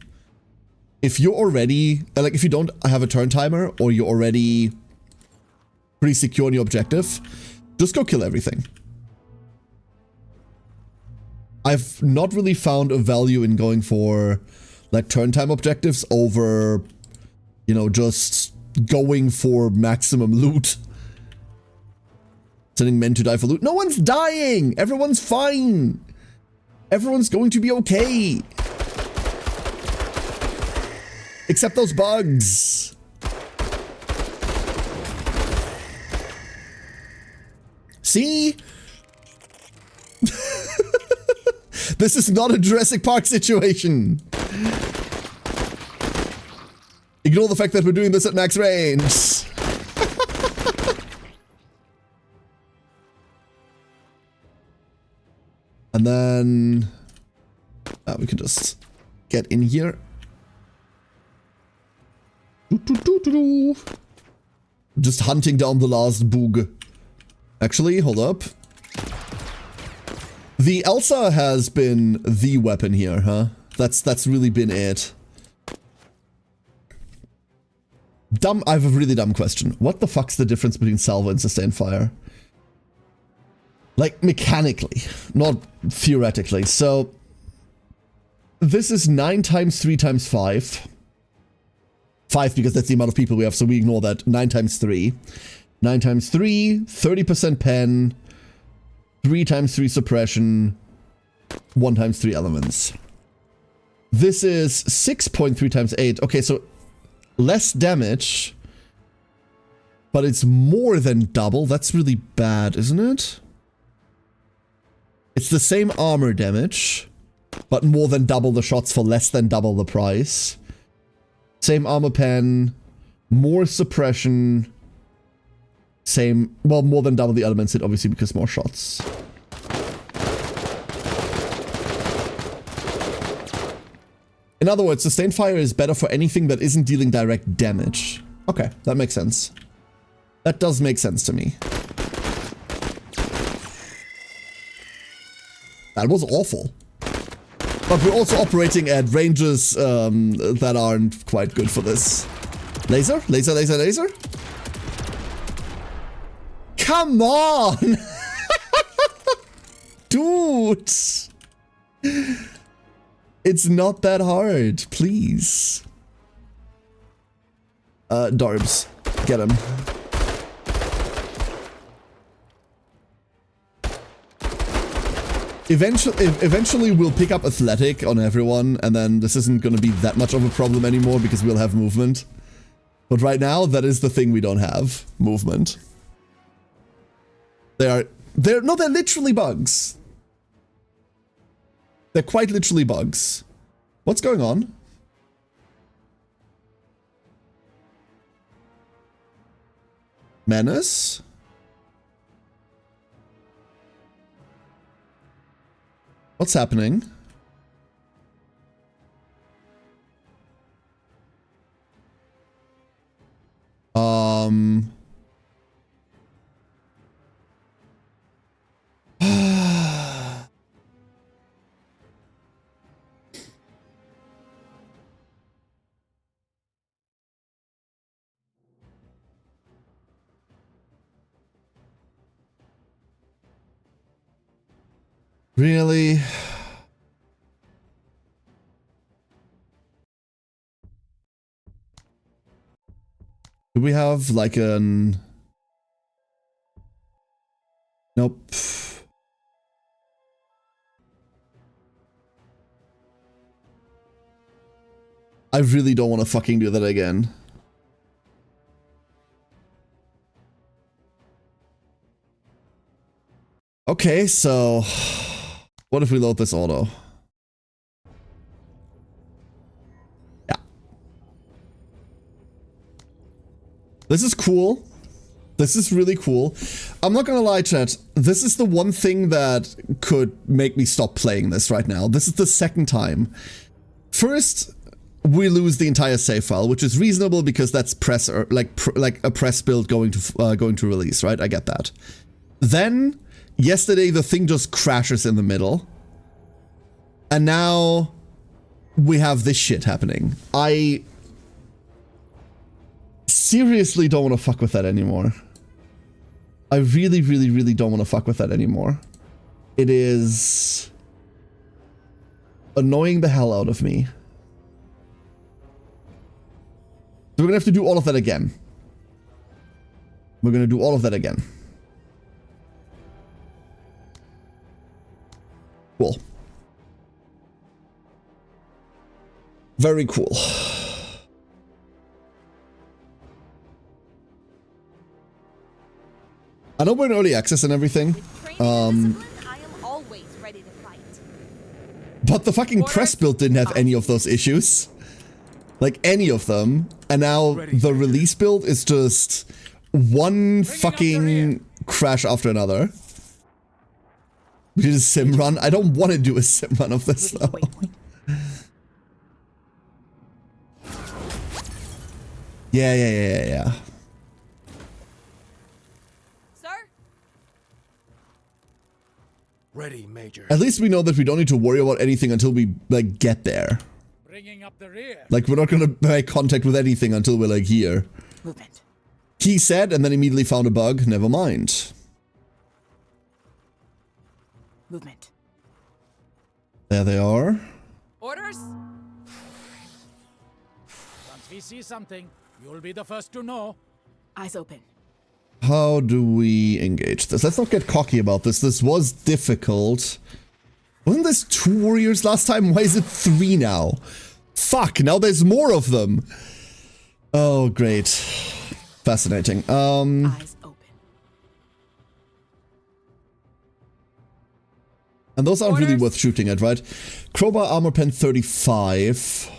If you're already, like, if you don't have a turn timer, or you're already pretty secure in your objective, just go kill everything. I've not really found a value in going for, like, turn time objectives over, you know, just going for maximum loot. Sending men to die for loot. No one's dying! Everyone's fine! Everyone's going to be okay! Except those bugs! See? This is not a Jurassic Park situation! Ignore the fact that we're doing this at max range. And then we can just get in here. Just hunting down the last boog. Actually, hold up. The Elsa has been the weapon here, huh? That's really been it. I have a really dumb question. What the fuck's the difference between salvo and sustained fire? Like, mechanically, not theoretically. So, this is 9 times 3 times 5. 5 because that's the amount of people we have, so we ignore that. 9 times 3. 9 times 3, 30% pen. 3 times 3 suppression. 1 times 3 elements. This is 6.3 times 8. Okay, so less damage, but it's more than double. That's really bad, isn't it? It's the same armor damage, but more than double the shots for less than double the price. Same armor pen, more suppression, same, well, more than double the elements hit, obviously, because more shots. In other words, sustained fire is better for anything that isn't dealing direct damage. Okay, that makes sense. That does make sense to me. That was awful. But we're also operating at ranges that aren't quite good for this. Laser? Laser, laser, laser? Come on! Dude! It's not that hard, please. Darbs. Get him. Eventually we'll pick up athletic on everyone, and then this isn't going to be that much of a problem anymore because we'll have movement. But right now, that is the thing we don't have. Movement. They're literally bugs. They're quite literally bugs. What's going on? Menace? What's happening? Really? Do we have like an... Nope. I really don't want to fucking do that again. Okay, so what if we load this auto? Yeah. This is cool. This is really cool. I'm not gonna lie, chat. This is the one thing that could make me stop playing this right now. This is the second time. First, we lose the entire save file, which is reasonable because that's press or like a press build going to release, right? I get that. Then yesterday the thing just crashes in the middle, and now we have this shit happening. I seriously don't want to fuck with that anymore. I really, really, really don't want to fuck with that anymore. It is annoying the hell out of me. So we're gonna have to do all of that again. We're gonna do all of that again. Cool. Very cool. I know we're in early access and everything. I am always ready to fight. But the fucking press build didn't have any of those issues. Like, any of them. And now the release build is just one fucking crash after another. We did a sim run. I don't want to do a sim run of this, though. Yeah. Sir? Ready, Major. At least we know that we don't need to worry about anything until we, like, get there. Bringing up the rear. Like, we're not gonna make contact with anything until we're, like, here. Movement. He said, and then immediately found a bug. Never mind. Movement. There they are. Orders? Once we see something, you'll be the first to know. Eyes open. How do we engage this? Let's not get cocky about this. This was difficult. Wasn't this 2 warriors last time? Why is it 3 now? Fuck, now there's more of them. Oh, great. Fascinating. Eyes open. And those aren't really Orders. worth shooting at, right? Crowbar armor pen 35.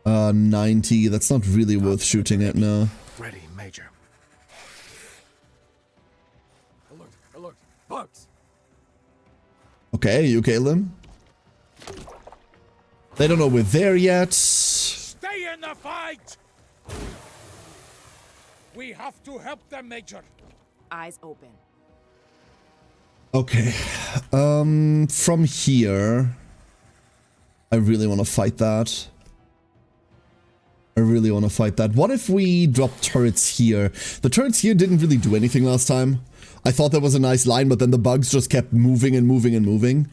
90. That's not really worth shooting at, no. Ready, Major. Alert, alert. Bugs. Okay, you okay, Lim? They don't know we're there yet. Stay in the fight! We have to help them, Major. Eyes open. Okay. From here, I really want to fight that. What if we drop turrets here? The turrets here didn't really do anything last time. I thought that was a nice line, but then the bugs just kept moving and moving and moving.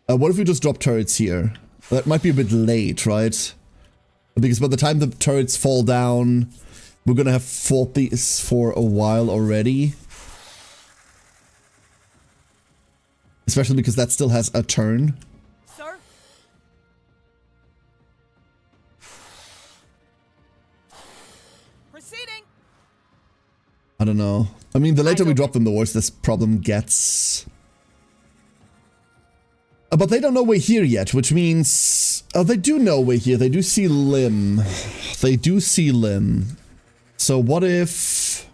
What if we just drop turrets here? That might be a bit late, right? Because by the time the turrets fall down, we're gonna have fought these for a while already. Especially because that still has a turn. Sir? Proceeding. I don't know. I mean, the later we drop them, the worse this problem gets. But they don't know we're here yet, which means... Oh, they do know we're here. They do see Lim. So what if...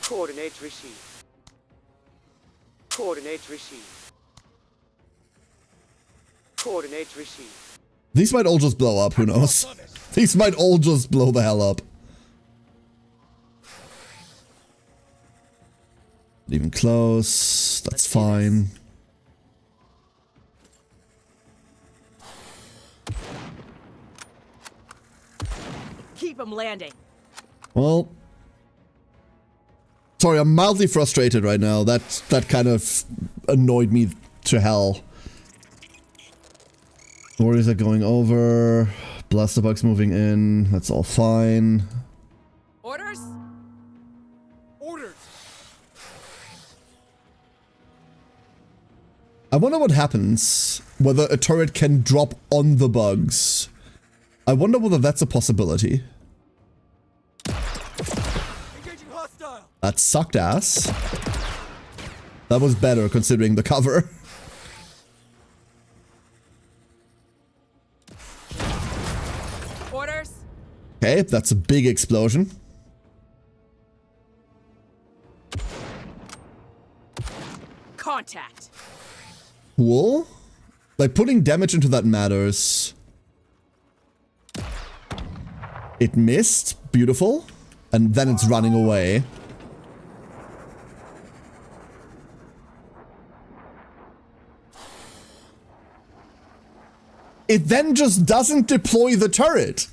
Coordinates received. Coordinates received. Coordinates received. These might all just blow up, who knows? These might all just blow the hell up. Not even close. That's fine. Keep them landing. Well... Sorry, I'm mildly frustrated right now. That kind of annoyed me to hell. Warriors are going over. Blaster bugs moving in. That's all fine. Orders? Orders. I wonder what happens whether a turret can drop on the bugs. I wonder whether that's a possibility. Engaging hostile. That sucked ass. That was better considering the cover. Orders. Okay, that's a big explosion. Contact. Cool. Like, putting damage into that matters. It missed. Beautiful. And then it's running away. It then just doesn't deploy the turret.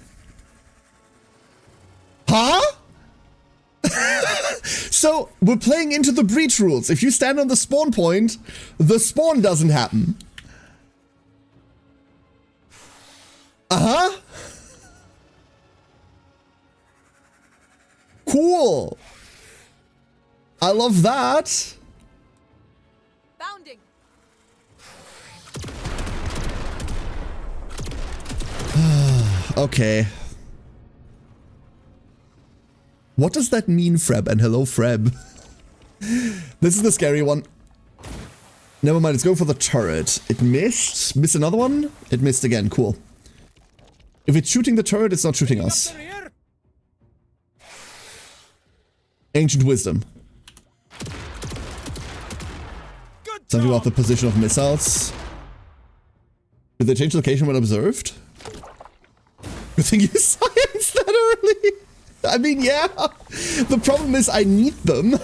Huh? So, we're playing into the breach rules. If you stand on the spawn point, the spawn doesn't happen. Uh-huh. Cool. I love that. Bounding. Okay. What does that mean, Freb? And hello, Freb. This is the scary one. Never mind, it's going for the turret. It missed. Missed another one? It missed again. Cool. If it's shooting the turret, it's not shooting us. Ancient wisdom. Something about the position of missiles. Did they change location when observed? Good thing you scienced that early. I mean, yeah. The problem is I need them.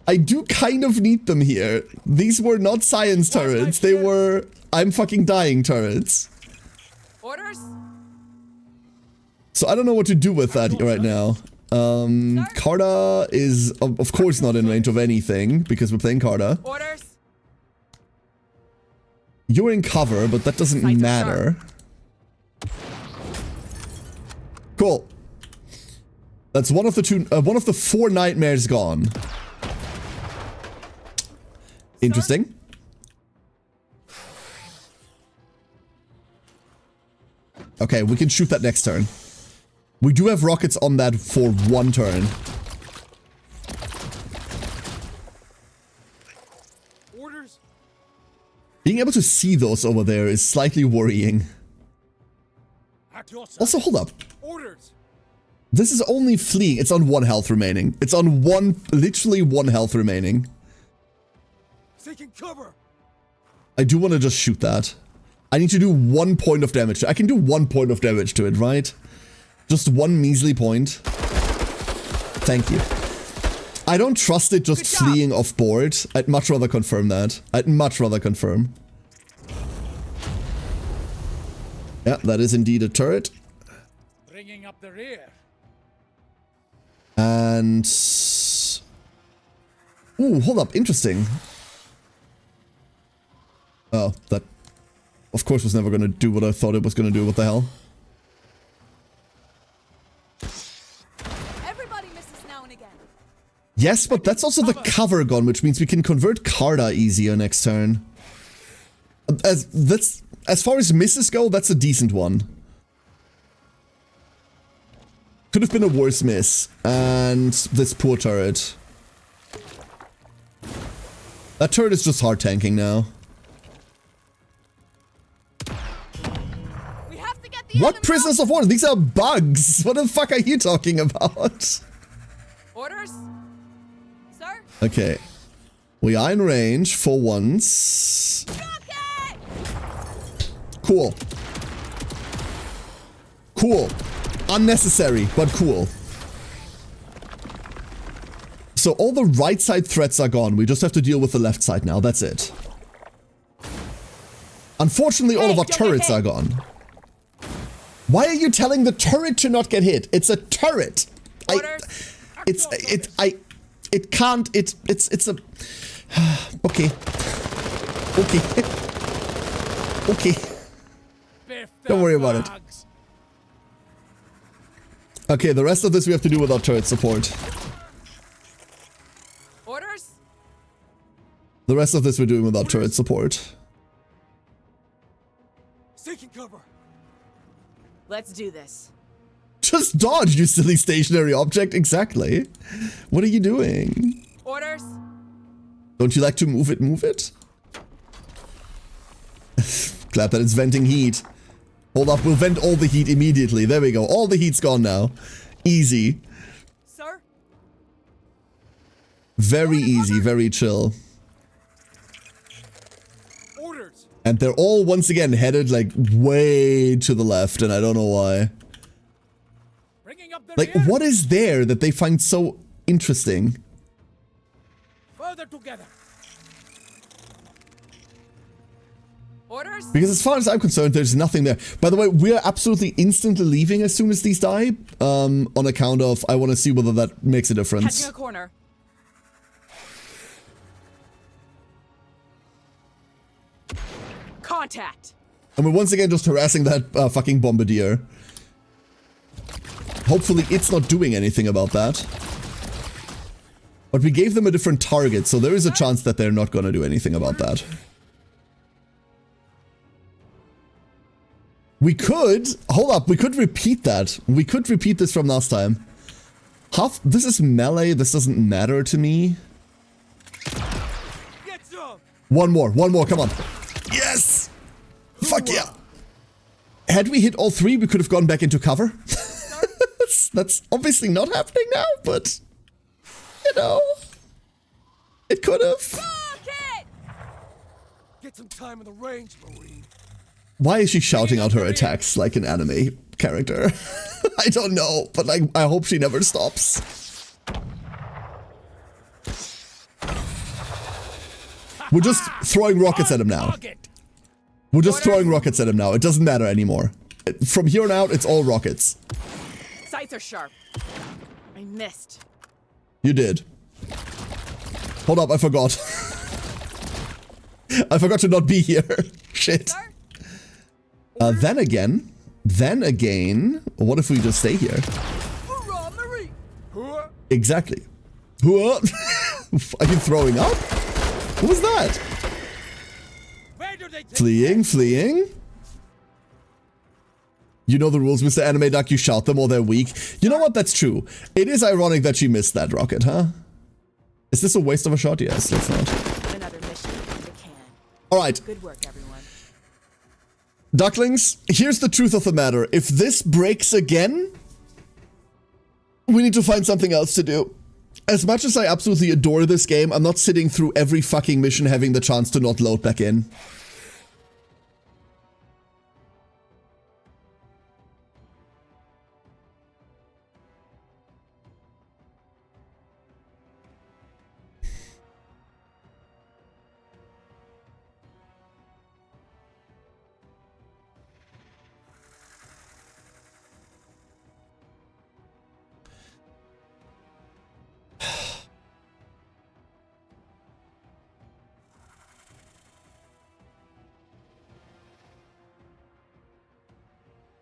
I do kind of need them here. These were not science turrets. They were I'm fucking dying turrets. Orders. So I don't know what to do with that right now. Carta is of course not in range of anything because we're playing Carta. Orders. You're in cover, but that doesn't matter. Cool. That's one of the 4 nightmares gone. Interesting. Okay, we can shoot that next turn. We do have rockets on that for 1 turn. Orders. Being able to see those over there is slightly worrying. At your service. Also, hold up. Orders. This is only fleeing. It's on 1 health remaining. It's on literally 1 health remaining. Taking cover. I do want to just shoot that. I need to do 1 point of damage. I can do 1 point of damage to it, right? Just 1 measly point. Thank you. I don't trust it just fleeing off board. I'd much rather confirm that. I'd much rather confirm. Yeah, that is indeed a turret. Bringing up the rear. And... Ooh, hold up. Interesting. Oh, that... Of course was never going to do what I thought it was going to do. What the hell? Everybody misses now and again. Yes, but that's also the cover gun, which means we can convert Carta easier next turn. As far as misses go, that's a decent one. Could have been a worse miss. And this poor turret. That turret is just hard tanking now. We have to get the What enemy prisoners out. of war? These are bugs. What the fuck are you talking about? Orders. Sir. Okay. We are in range for once. Rocket. Cool. Cool. Unnecessary, but cool. So all the right side threats are gone. We just have to deal with the left side now. That's it. Unfortunately, all of our turrets are gone. Why are you telling the turret to not get hit? It's a turret. It's a... Okay. Okay. Okay. Don't worry about it. Okay, the rest of this we have to do without turret support. Orders. The rest of this we're doing without turret support. Taking cover. Let's do this. Just dodge, you silly stationary object. Exactly. What are you doing? Orders. Don't you like to move it, move it? Glad that it's venting heat. Hold up, we'll vent all the heat immediately. There we go. All the heat's gone now. Easy. Sir? Very easy, very chill. Orders. And they're all once again headed like way to the left, and I don't know why. Bringing up the Like, rear. what is there that they find so interesting? Further together. Orders? Because as far as I'm concerned, there's nothing there. By the way, we're absolutely instantly leaving as soon as these die. On account of, I want to see whether that makes a difference. Catching a corner. Contact. And we're once again just harassing that fucking bombardier. Hopefully it's not doing anything about that. But we gave them a different target, so there is a chance that they're not gonna do anything about that. We could... Hold up, we could repeat that. We could repeat this from last time. This is melee, this doesn't matter to me. Get some. One more, come on. Yes! Fuck yeah! Had we hit all three, we could have gone back into cover. That's obviously not happening now, but... You know... It could have. Okay. Get some time in the range, Marine. Why is she shouting out her attacks like an anime character? I don't know, but like, I hope she never stops. We're just throwing rockets at him now. Target. We're just throwing rockets at him now. It doesn't matter anymore. From here on out, it's all rockets. Sights are sharp. I missed. You did. Hold up, I forgot. I forgot to not be here. Shit. Sir? Then again, what if we just stay here? Hoorah, Marine. Hoorah. Exactly. Are you throwing up? What was that? Where do they take Fleeing? You know the rules, Mr. Anime Duck, you shout them or they're weak. You know what, that's true. It is ironic that she missed that rocket, huh? Is this a waste of a shot? Yes, let's not. Another mission if you can. Alright, Good work, everyone. ducklings, here's the truth of the matter. If this breaks again, we need to find something else to do. As much as I absolutely adore this game, I'm not sitting through every fucking mission having the chance to not load back in.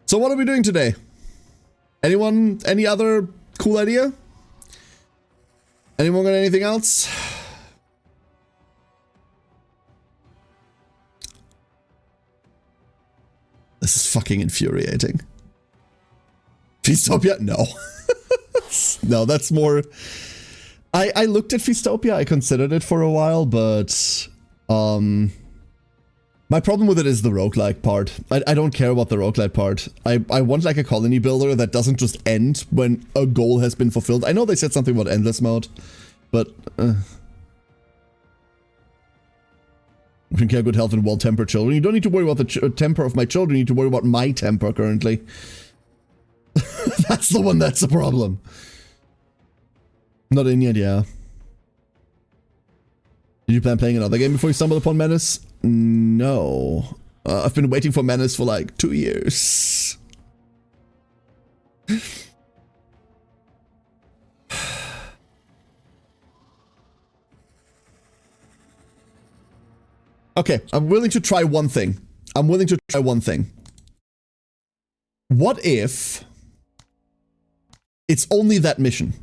So what are we doing today? Anyone, any other cool idea? Anyone got anything else? This is fucking infuriating. Feastopia? No. No, that's more... I looked at Feastopia, I considered it for a while, but... My problem with it is the roguelike part. I don't care about the roguelike part. I want like a colony builder that doesn't just end when a goal has been fulfilled. I know they said something about endless mode, but... We can care good health and well-tempered children. You don't need to worry about the temper of my children, you need to worry about my temper currently. That's the one that's the problem. Not in yet, yeah. Did you plan playing another game before you stumbled upon Menace? No. I've been waiting for Menace for like 2 years. Okay, I'm willing to try one thing. What if it's only that mission?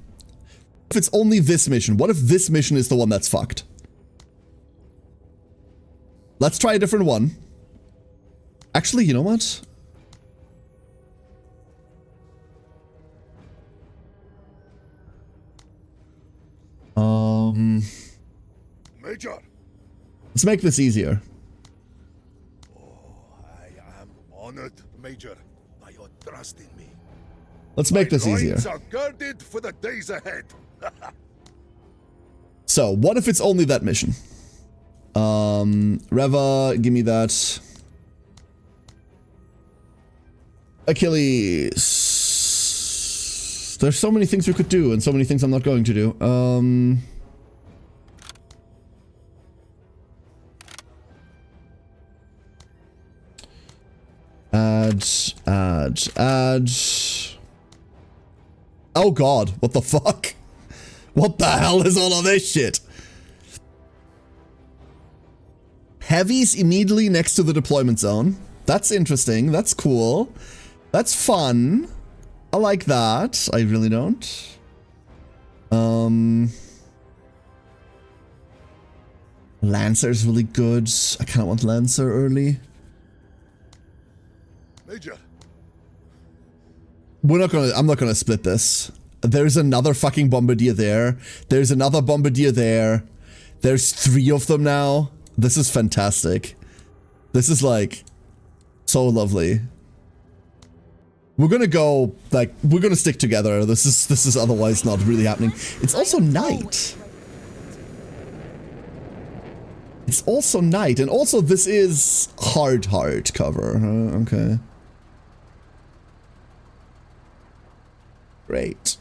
If it's only this mission, what if this mission is the one that's fucked? Let's try a different one. Actually, you know what? Major. Let's make this easier. I am honored, Major, by your trust in me. Let's make this easier. Loins are girded for the days ahead. So, what if it's only that mission? Reva, give me that. Achilles. There's so many things we could do, and so many things I'm not going to do. Add. Oh god, what the fuck? What the hell is all of this shit? Heavies immediately next to the deployment zone. That's interesting. That's cool. That's fun. I like that. I really don't. Lancer's really good. I kind of want Lancer early. Major. I'm not gonna split this. There's another fucking bombardier there. There's another bombardier there. There's 3 of them now. This is fantastic. This is like so lovely. We're gonna go like we're gonna stick together. This is otherwise not really happening. It's also night. It's also night, and also this is hard cover. Okay. Great.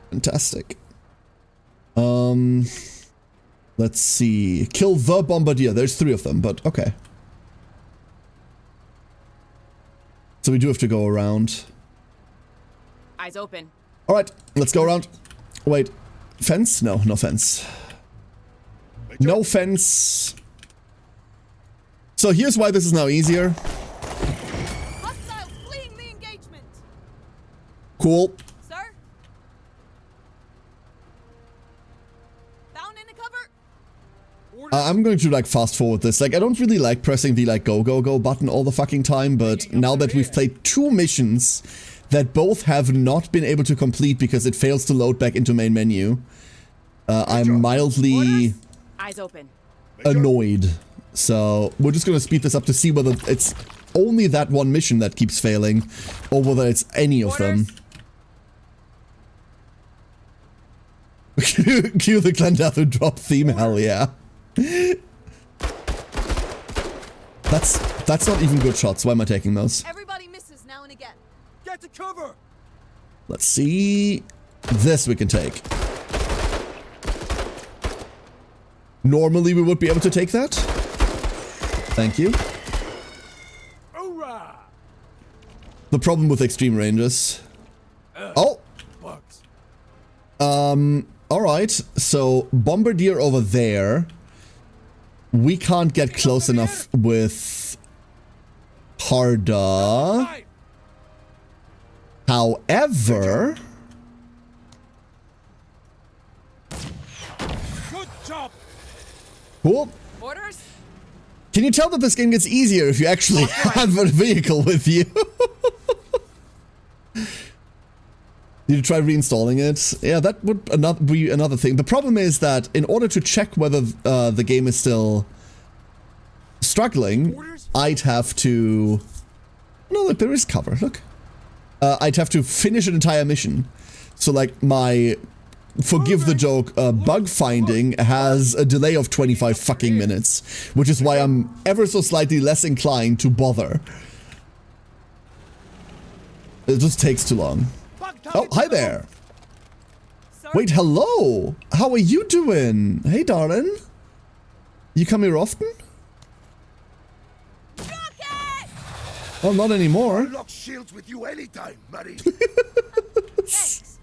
Fantastic. Let's see. Kill the bombardier. There's 3 of them, but okay. So we do have to go around. Eyes open. All right, let's go around. Wait, fence? No, no fence. No fence. So here's why this is now easier. Hostiles fleeing the engagement. Cool. Sir? Down in the cover. I'm going to like fast forward this. Like I don't really like pressing the like go button all the fucking time, but now that we've played 2 missions that both have not been able to complete because it fails to load back into main menu, I'm mildly Eyes open. annoyed. So we're just gonna speed this up to see whether it's only that one mission that keeps failing or whether it's any of them. Cue the Clandathu drop theme, hell yeah. That's not even good shots. Why am I taking those? Everybody misses now and again. Get to cover! Let's see. This we can take. Normally we would be able to take that. Thank you. Hoorah! The problem with extreme ranges. Oh! Bugs. Alright. So, Bombardier over there. We can't get close enough with Harda. Right. However... Good job! Cool. Orders? Can you tell that this game gets easier if you actually have a vehicle with you? Did you try reinstalling it? Yeah, that would be another thing. The problem is that in order to check whether the game is still struggling, I'd have to... No, look, there is cover, look. I'd have to finish an entire mission. So, like, my... Forgive the joke, bug finding has a delay of 25 fucking minutes, which is why I'm ever so slightly less inclined to bother. It just takes too long. Oh, hi there. Sir? Wait, hello. How are you doing? Hey, darling. You come here often? Rocket! Well, not anymore. Unlock shields with you anytime, Marine. Thanks.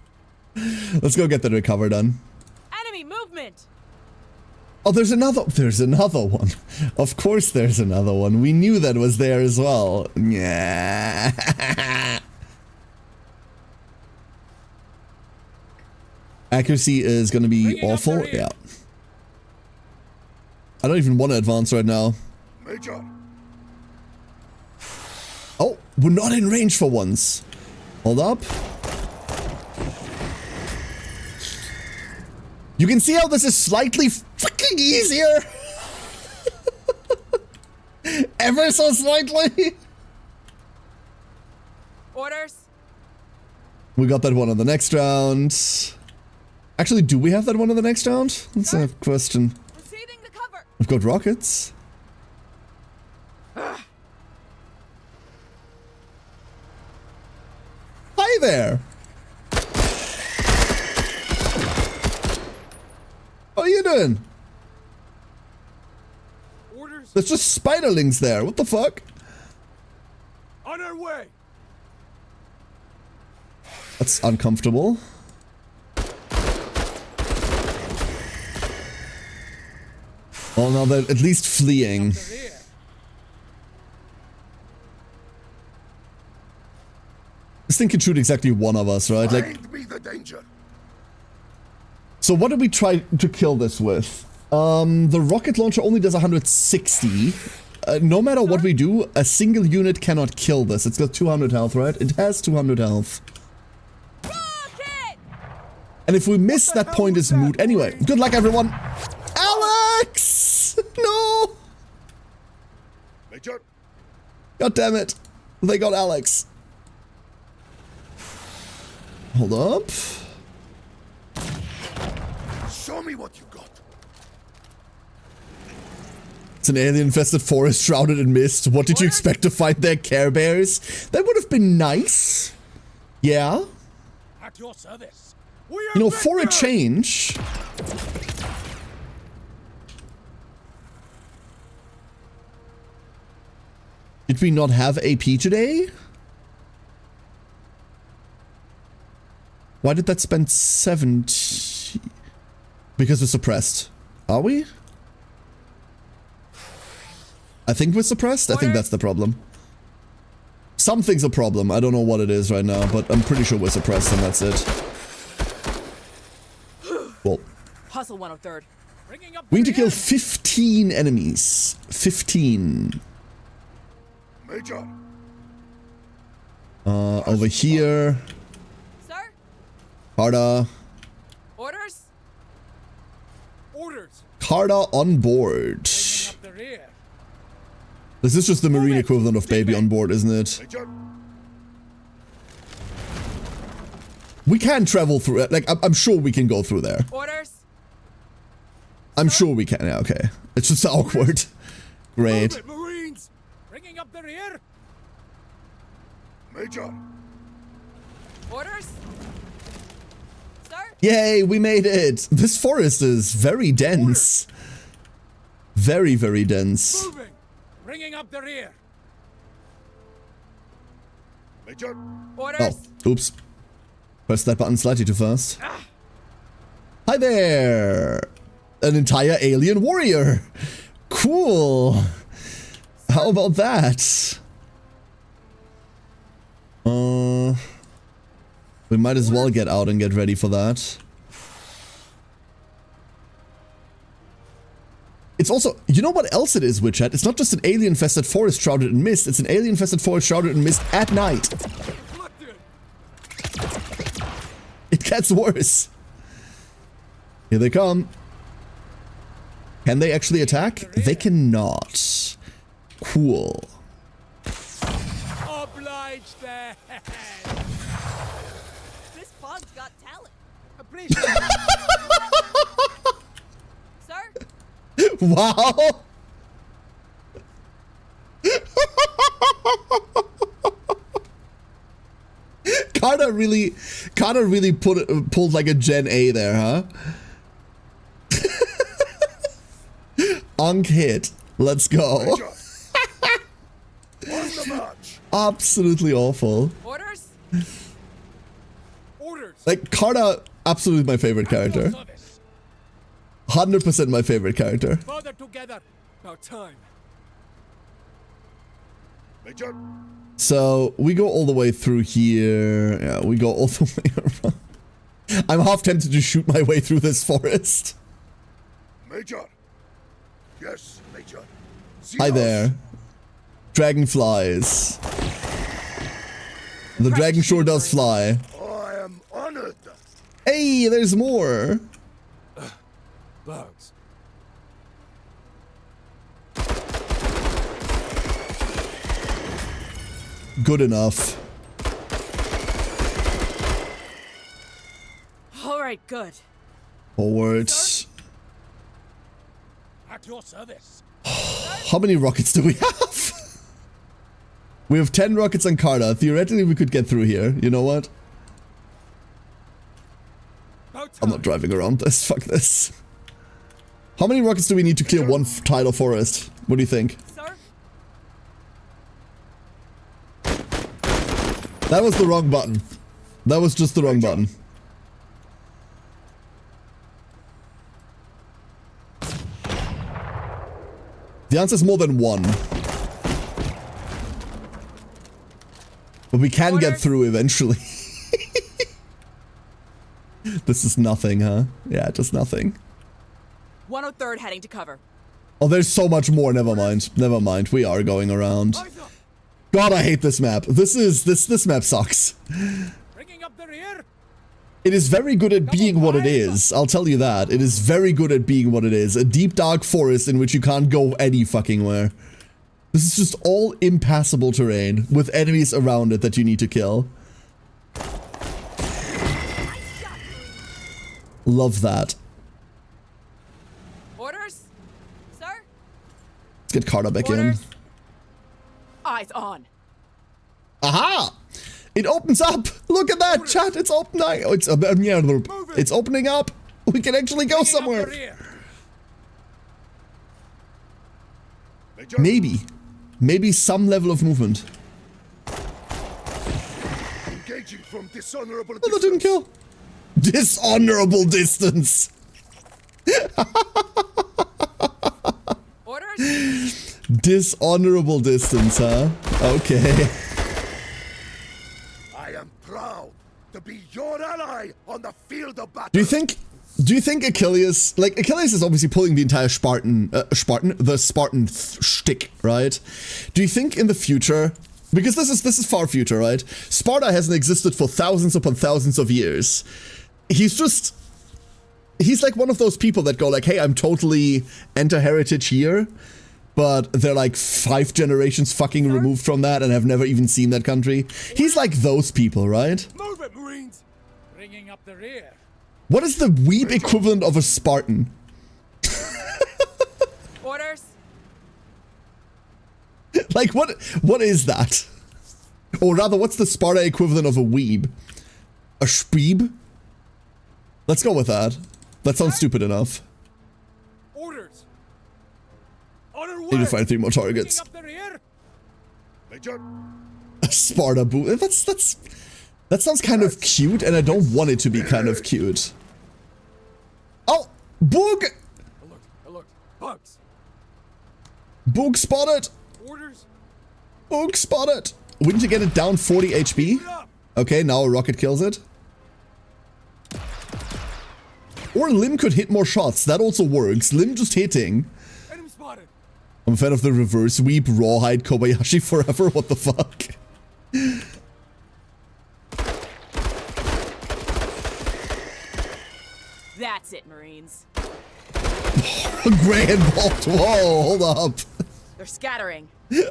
Let's go get the recover done. Enemy movement. Oh, there's another one. Of course there's another one. We knew that was there as well. Yeah. Accuracy is going to be awful. Yeah. I don't even want to advance right now. Major. Oh, we're not in range for once. Hold up. You can see how this is slightly fucking easier. Ever so slightly. Orders. We got that one on the next round. Actually, do we have that one on the next round? That's a question. Proceeding to cover. We've got rockets. Hi there. How are you doing? Orders There's just spiderlings there. What the fuck? on our way. That's uncomfortable. Well, now they're at least fleeing. The rear. This thing can shoot exactly one of us, right? Like, Find me the danger. so what did we try to kill this with? The rocket launcher only does 160. No matter what we do, a single unit cannot kill this. It's got 200 health, right? It has 200 health. Rocket! And if we miss, that point is moot. Anyway, good luck, everyone. Alex! No! Major, God damn it. They got Alex. Hold up. show me what you got. It's an alien-infested forest shrouded in mist. What did you expect to find there, Care Bears? That would have been nice. Yeah. At your service. We are You know, for a victors! change... Did we not have AP today? Why did that spend 70? Because we're suppressed. Are we? I think we're suppressed. I think that's the problem. Something's a problem. I don't know what it is right now, but I'm pretty sure we're suppressed and that's it. Well, Hustle 103rd. Bringing up we need to the kill rear. 15 enemies. 15. Major, Over here. Sir? Carta. Orders? Orders. Carta on board. Bringing up the rear. This is just the marine equivalent of baby on board, isn't it? Major, We can travel through it. Like, I'm sure we can go through there. Orders? I'm sure we can. Yeah, okay. It's just awkward. Great. Move it, Marines. Bringing up the rear. Major, Orders? Sir? Yay, we made it. This forest is very dense. Very, very dense. Moving. Bringing up the rear. Major, Orders? Oh, oops. Pressed that button slightly too fast. Hi there. An entire alien warrior. Cool. How about that? We might as well get out and get ready for that. It's also, you know what else it is, Witchat? It's not just an alien-infested forest shrouded in mist. It's an alien-infested forest shrouded in mist at night. Deflected. It gets worse. Here they come. Can they actually attack? They cannot. Cool. Obliged there. This bug's got talent. Appreciate it. Sir? Wow. Carter really pulled like a Gen A there, huh? Unk hit. Let's go. Major. On the march. Absolutely awful. Orders? Orders. Like, Carter, absolutely my favorite At your character. service. 100% my favorite character. Further together. About time. Major, So, we go all the way through here. Yeah, we go all the way around. I'm half tempted to shoot my way through this forest. Major. Yes, Major. See Hi us. there. Dragonflies. The dragon sure does fly. I am honored. Hey, there's more. Bugs. Good enough. All right, good. Forwards. At your service. How many rockets do we have? We have 10 rockets on Carter. Theoretically, we could get through here. You know what? I'm not driving around this. Fuck this. How many rockets do we need to clear one tile of forest? What do you think? Sir? That was the wrong button. That was just the wrong button. The answer is more than one. But we can get through eventually. This is nothing, huh? Yeah, just nothing. 103rd heading to cover. Oh, there's so much more. Never mind. Never mind. We are going around. God, I hate this map. This map sucks. Bringing up the rear. It is very good at being what it is. I'll tell you that. It is very good at being what it is. A deep dark forest in which you can't go any fucking where. This is just all impassable terrain with enemies around it that you need to kill. Love that. Orders? Sir? Let's get Carter back in. Orders? Eyes on. Aha! It opens up! Look at that, chat! It's opening! Oh, it's opening up! We can actually go Bringing up the somewhere! rear. Major. Maybe. Maybe some level of movement. Engaging from dishonorable Oh, that didn't kill. Dishonorable distance! Orders? Dishonorable distance, huh? Okay. I am proud to be your ally on the field of battle. Do you think Achilles, like Achilles is obviously pulling the entire Spartan shtick, right? Do you think in the future, because this is far future, right? Sparta hasn't existed for thousands upon thousands of years. He's like one of those people that go like, hey, I'm totally anti-heritage here, but they're like 5 generations fucking removed from that and have never even seen that country. He's like those people, right? Move it, Marines. Bringing up the rear. What is the weeb equivalent of a Spartan? Orders? Like, what is that? Or rather, what's the Sparta equivalent of a weeb? A shpeeb? Let's go with that. That sounds stupid enough. Orders. On our way. Need to find 3 more targets. Bringing up the rear. Major. A Sparta boo. That sounds kind of cute, and I don't want it to be kind of cute. Oh! Boog! Alert, alert. Bugs. Boog spotted! Orders. Boog spotted! We need to get it down 40 HP. Put up. Okay, now a rocket kills it. Or Lim could hit more shots. That also works. Lim just hitting. Enemy spotted. I'm a fan of the reverse sweep, rawhide Kobayashi forever. What the fuck? That's it, Marines. Grand vault. Whoa, hold up. They're scattering.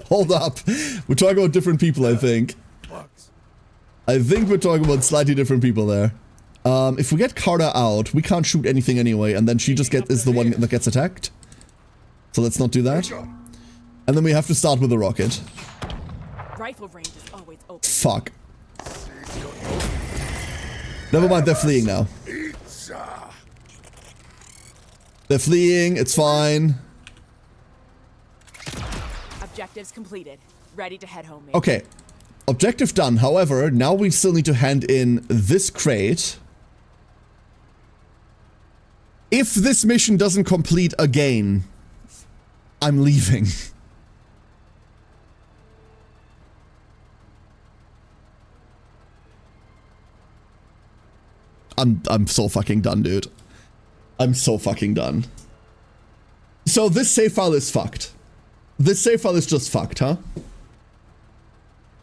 Hold up. We're talking about different people, I think. Bugs. I think we're talking about slightly different people there. If we get Carter out, we can't shoot anything anyway, and then she just is the one that gets attacked. So let's not do that. Major. And then we have to start with a rocket. Rifle range is always open. Fuck. Never mind, they're fleeing now. Pizza. They're fleeing, it's fine. Objectives completed. Ready to head home, mate. Okay. Objective done. However, now we still need to hand in this crate. If this mission doesn't complete again, I'm leaving. I'm so fucking done, dude. I'm so fucking done. So this save file is fucked. This save file is just fucked, huh?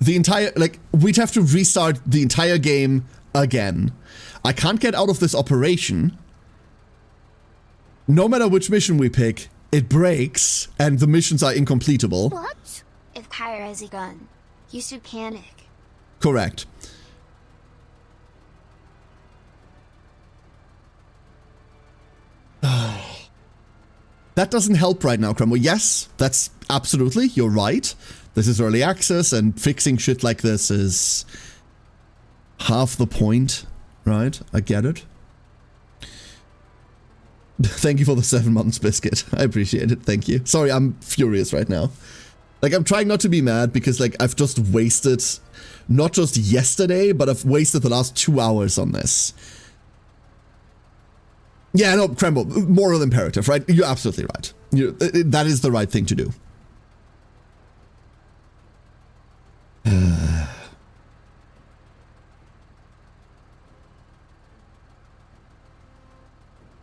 The entire, like, we'd have to restart the entire game again. I can't get out of this operation. no matter which mission we pick, it breaks and the missions are incompletable. What? If Kyra has a gun, you should panic. Correct. That doesn't help right now, Cremo. Yes, that's absolutely, you're right. This is early access and fixing shit like this is half the point, right? I get it. Thank you for the 7 months biscuit. I appreciate it. Thank you. Sorry, I'm furious right now. Like, I'm trying not to be mad because, like, I've just wasted not just yesterday, but I've wasted the last 2 hours on this. Yeah, no, Krembo, moral imperative, right? You're absolutely right. That is the right thing to do.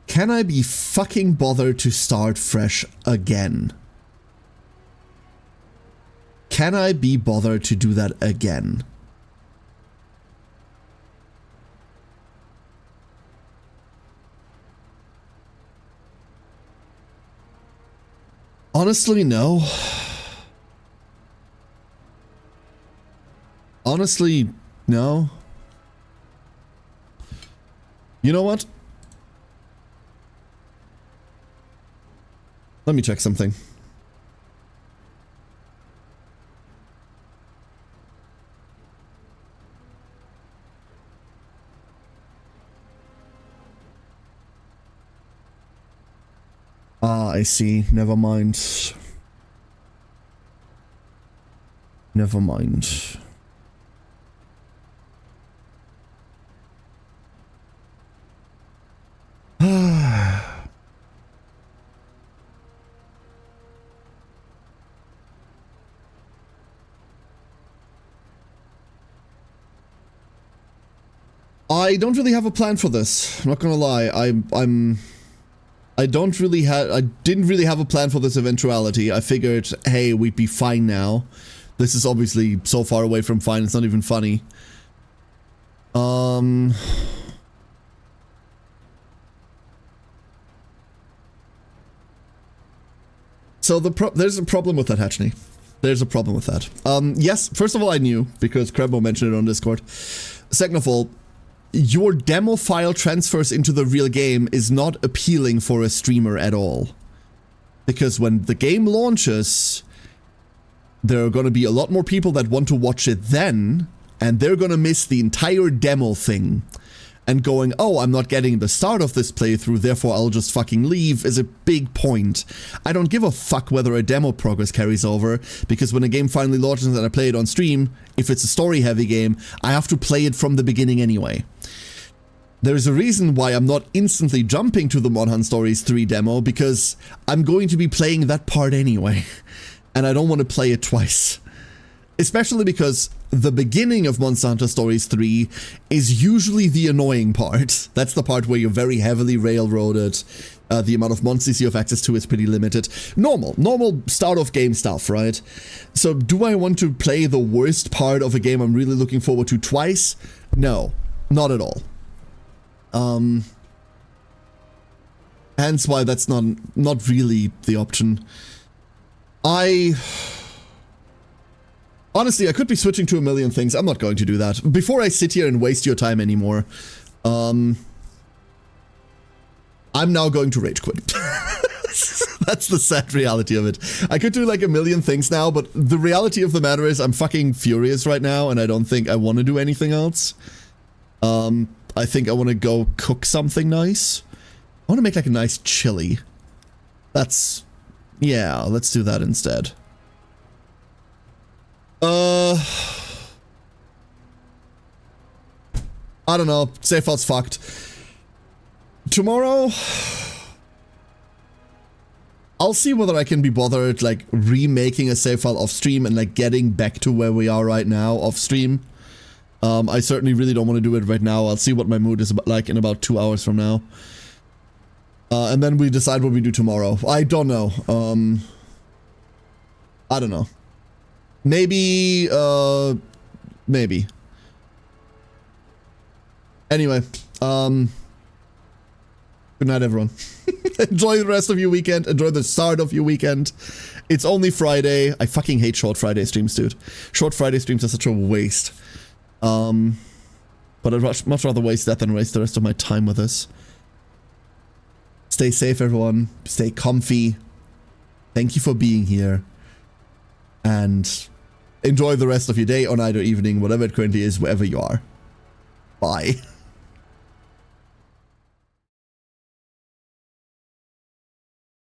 Can I be fucking bothered to start fresh again? Can I be bothered to do that again? Honestly, no. Honestly, no. You know what? Let me check something. Ah, I see. Never mind. Never mind. I don't really have a plan for this. I'm not gonna lie. I didn't really have a plan for this eventuality. I figured, hey, we'd be fine now. This is obviously so far away from fine, it's not even funny. So there's a problem with that, Hatchney. There's a problem with that. Yes, first of all, I knew, because Krebo mentioned it on Discord. Second of all, your demo file transfers into the real game is not appealing for a streamer at all. Because when the game launches, there are going to be a lot more people that want to watch it then, and they're going to miss the entire demo thing. And going, oh, I'm not getting the start of this playthrough, therefore I'll just fucking leave, is a big point. I don't give a fuck whether a demo progress carries over, because when a game finally launches and I play it on stream, if it's a story-heavy game, I have to play it from the beginning anyway. There's a reason why I'm not instantly jumping to the Mod Hunt Stories 3 demo, because I'm going to be playing that part anyway, and I don't want to play it twice. Especially because the beginning of Monster Hunter Stories 3 is usually the annoying part. That's the part where you're very heavily railroaded. The amount of monsters you have access to is pretty limited. Normal start of game stuff, right? So do I want to play the worst part of a game I'm really looking forward to twice? No, not at all. Hence why that's not really the option. Honestly, I could be switching to a million things. I'm not going to do that. Before I sit here and waste your time anymore, I'm now going to rage quit. That's the sad reality of it. I could do like a million things now, but the reality of the matter is I'm fucking furious right now, and I don't think I want to do anything else. I think I want to go cook something nice. I want to make like a nice chili. Yeah, let's do that instead. I don't know. Save file's fucked. Tomorrow, I'll see whether I can be bothered, like, remaking a save file off stream and, like, getting back to where we are right now off stream. I certainly really don't want to do it right now. I'll see what my mood is like in about 2 hours from now. And then we decide what we do tomorrow. I don't know. I don't know. Maybe, maybe. Anyway, good night, everyone. Enjoy the rest of your weekend. Enjoy the start of your weekend. It's only Friday. I fucking hate short Friday streams, dude. Short Friday streams are such a waste. But I'd much rather waste that than waste the rest of my time with this. Stay safe, everyone. Stay comfy. Thank you for being here. And enjoy the rest of your day or night or evening, whatever it currently is, wherever you are. Bye.